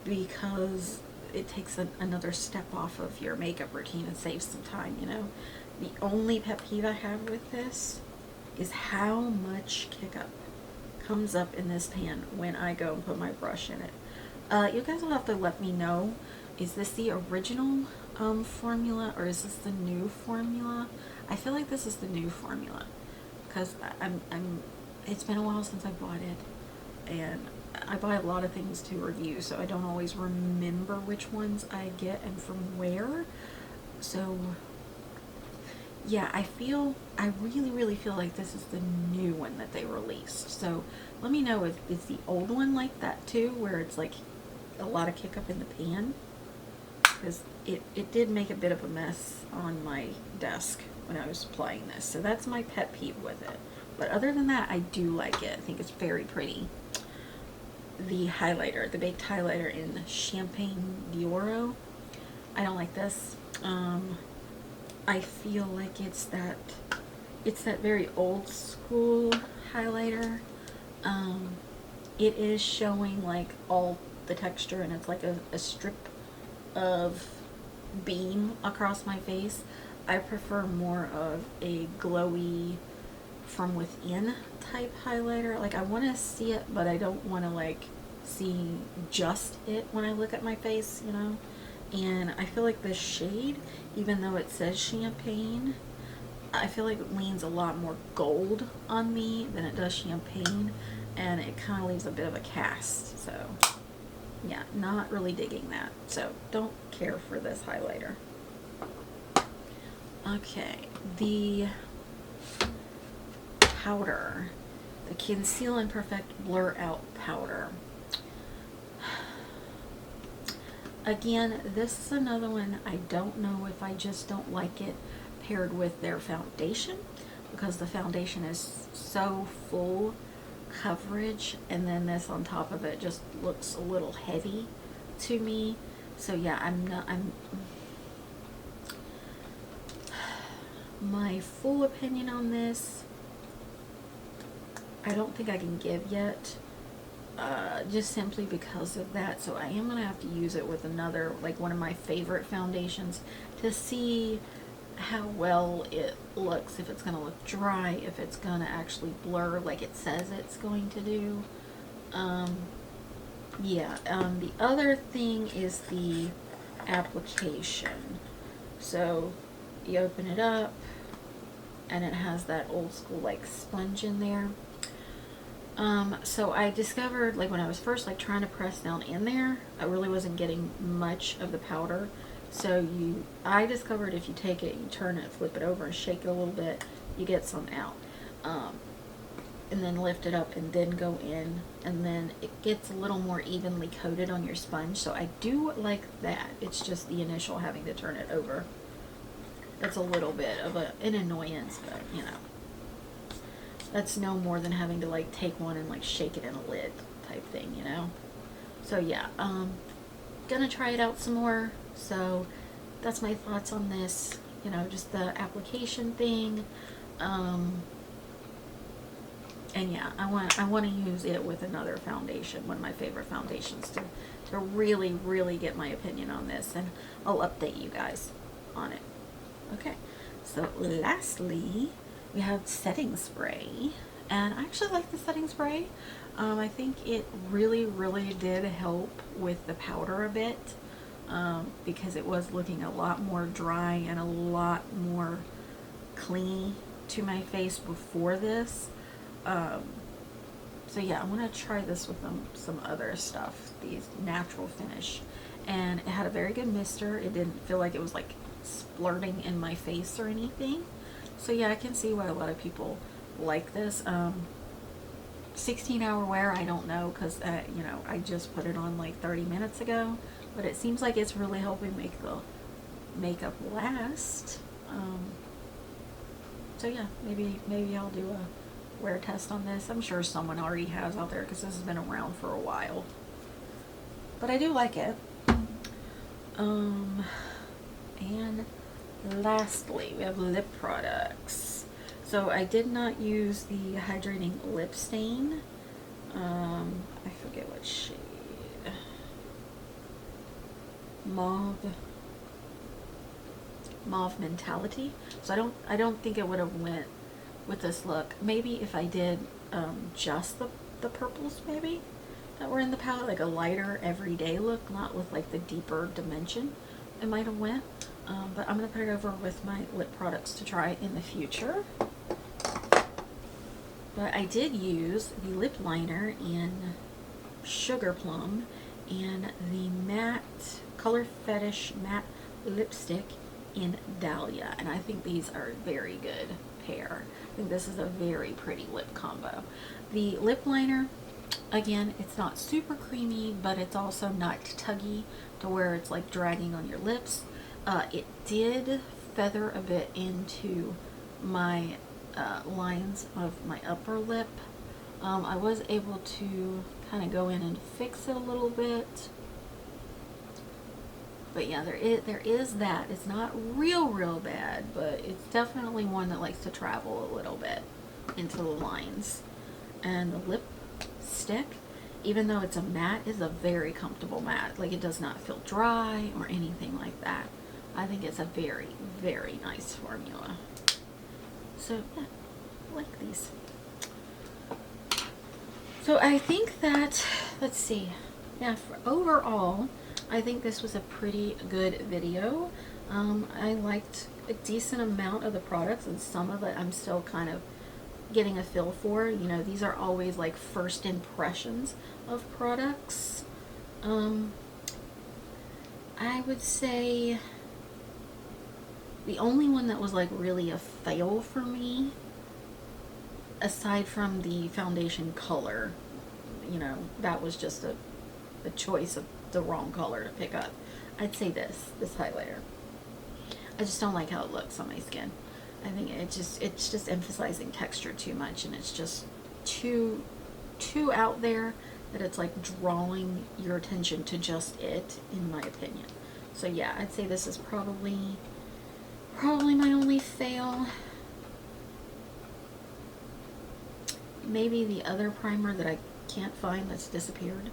because it takes another step off of your makeup routine and saves some time, you know. The only pet peeve I have with this is how much kick up comes up in this pan when I go and put my brush in it. You guys will have to let me know, is this the original formula or is this the new formula? I feel like this is the new formula because it's been a while since I bought it, and I buy a lot of things to review, so I don't always remember which ones I get and from where. So yeah, I really feel like this is the new one that they released. So let me know if it's the old one like that too, where it's like a lot of kick up in the pan, because it did make a bit of a mess on my desk when I was applying this. So that's my pet peeve with it. But other than that, I do like it. I think it's very pretty. The highlighter, the baked highlighter in Champagne d'Oro, I don't like this. I feel like it's that very old school highlighter. It is showing like all the texture, and it's like a strip of beam across my face. I prefer more of a glowy from within type highlighter. Like, I want to see it, but I don't want to like see just it when I look at my face, you know. And I feel like this shade, even though it says champagne, I feel like it leans a lot more gold on me than it does champagne, and it kind of leaves a bit of a cast. So yeah, not really digging that. So don't care for this highlighter. Okay, the powder, the Conceal and Perfect Blur Out powder. Again, this is another one, I don't know if I just don't like it paired with their foundation, because the foundation is so full coverage, and then this on top of it just looks a little heavy to me. So yeah, my full opinion on this, I don't think I can give yet, just simply because of that. So I am gonna have to use it with another, like one of my favorite foundations, to see how well it looks, if it's gonna look dry, if it's gonna actually blur like it says it's going to do. The other thing is the application. So you open it up and it has that old school like sponge in there. So I discovered, like when I was first like trying to press down in there, I really wasn't getting much of the powder. So I discovered if you take it, you turn it, flip it over and shake it a little bit, you get some out. And then lift it up and then go in, and then it gets a little more evenly coated on your sponge. So I do like that. It's just the initial having to turn it over. It's a little bit of an annoyance, but you know. That's no more than having to like take one and like shake it in a lid type thing, you know? So yeah, gonna try it out some more. So that's my thoughts on this, you know, just the application thing. And yeah, I want to use it with another foundation, one of my favorite foundations, to really, really get my opinion on this, and I'll update you guys on it. Okay, so lastly, we have setting spray, and I actually like the setting spray. I think it really, really did help with the powder a bit, because it was looking a lot more dry and a lot more clean to my face before this. So yeah, I want to try this with some other stuff, these natural finish, and it had a very good mister. It didn't feel like it was like splurting in my face or anything. So yeah, I can see why a lot of people like this. 16-hour wear, I don't know, because you know, I just put it on like 30 minutes ago, but it seems like it's really helping make the makeup last. So yeah, maybe I'll do a wear test on this. I'm sure someone already has out there because this has been around for a while, but I do like it. And lastly, we have lip products. So I did not use the hydrating lip stain. I forget what shade. Mauve Mentality. So I don't think it would have went with this look. Maybe if I did just the purples maybe that were in the palette, like a lighter everyday look, not with like the deeper dimension, it might have went. But I'm going to put it over with my lip products to try in the future. But I did use the lip liner in Sugar Plum and the matte Color Fetish matte lipstick in Dahlia, and I think these are a very good pair. I think this is a very pretty lip combo. The lip liner, again, it's not super creamy, but it's also not tuggy to where it's like dragging on your lips. It did feather a bit into my lines of my upper lip. I was able to kind of go in and fix it a little bit. But yeah, there is that. It's not real bad, but it's definitely one that likes to travel a little bit into the lines. And the lipstick, even though it's a matte, is a very comfortable matte. Like, it does not feel dry or anything like that. I think it's a very, very nice formula. So yeah, I like these. So I think that, let's see, yeah, for overall, I think this was a pretty good video. I liked a decent amount of the products, and some of it I'm still kind of getting a feel for. You know, these are always like first impressions of products. I would say the only one that was like really a fail for me, aside from the foundation color, you know, that was just a choice of the wrong color to pick up. I'd say this highlighter. I just don't like how it looks on my skin. I think it's just emphasizing texture too much, and it's just too out there that it's like drawing your attention to just it, in my opinion. So yeah, I'd say this is probably my only fail. Maybe the other primer that I can't find that's disappeared.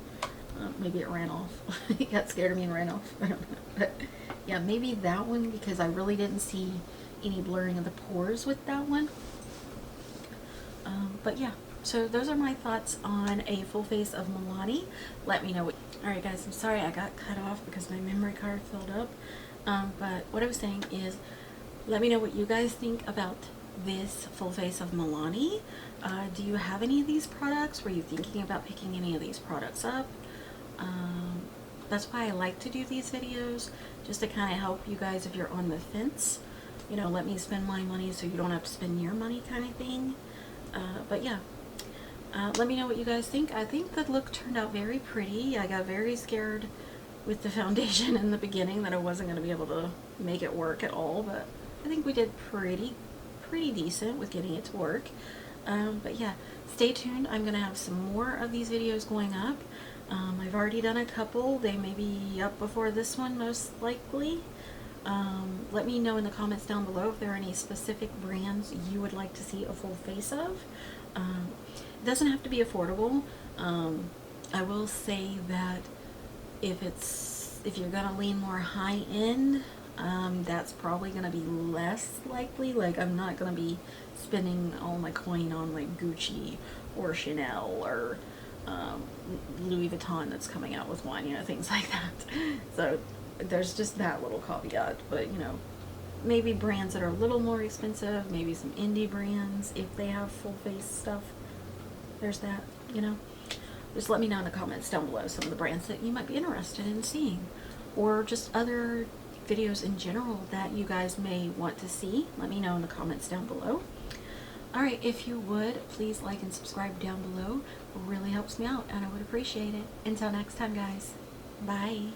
Maybe it ran off. It got scared of me and ran off. I don't know. But yeah, maybe that one, because I really didn't see any blurring of the pores with that one. But yeah, so those are my thoughts on a full face of Milani. Let me know what... Alright guys, I'm sorry I got cut off because my memory card filled up. But what I was saying is, let me know what you guys think about this full face of Milani. Do you have any of these products? Were you thinking about picking any of these products up? That's why I like to do these videos, just to kind of help you guys if you're on the fence. You know, let me spend my money so you don't have to spend your money, kind of thing. But yeah, let me know what you guys think. I think the look turned out very pretty. I got very scared with the foundation in the beginning that I wasn't going to be able to make it work at all, but I think we did pretty decent with getting it to work. But yeah, stay tuned. I'm gonna have some more of these videos going up. I've already done a couple. They may be up before this one, most likely. Let me know in the comments down below if there are any specific brands you would like to see a full face of. It doesn't have to be affordable. I will say that if you're gonna lean more high end, that's probably gonna be less likely. Like, I'm not gonna be spending all my coin on like Gucci or Chanel or Louis Vuitton that's coming out with one, you know, things like that. So there's just that little caveat. But you know, maybe brands that are a little more expensive, maybe some indie brands if they have full face stuff. There's that, you know. Just let me know in the comments down below some of the brands that you might be interested in seeing, or just other videos in general that you guys may want to see. Let me know in the comments down below. Alright, if you would, please like and subscribe down below. It really helps me out and I would appreciate it. Until next time, guys. Bye.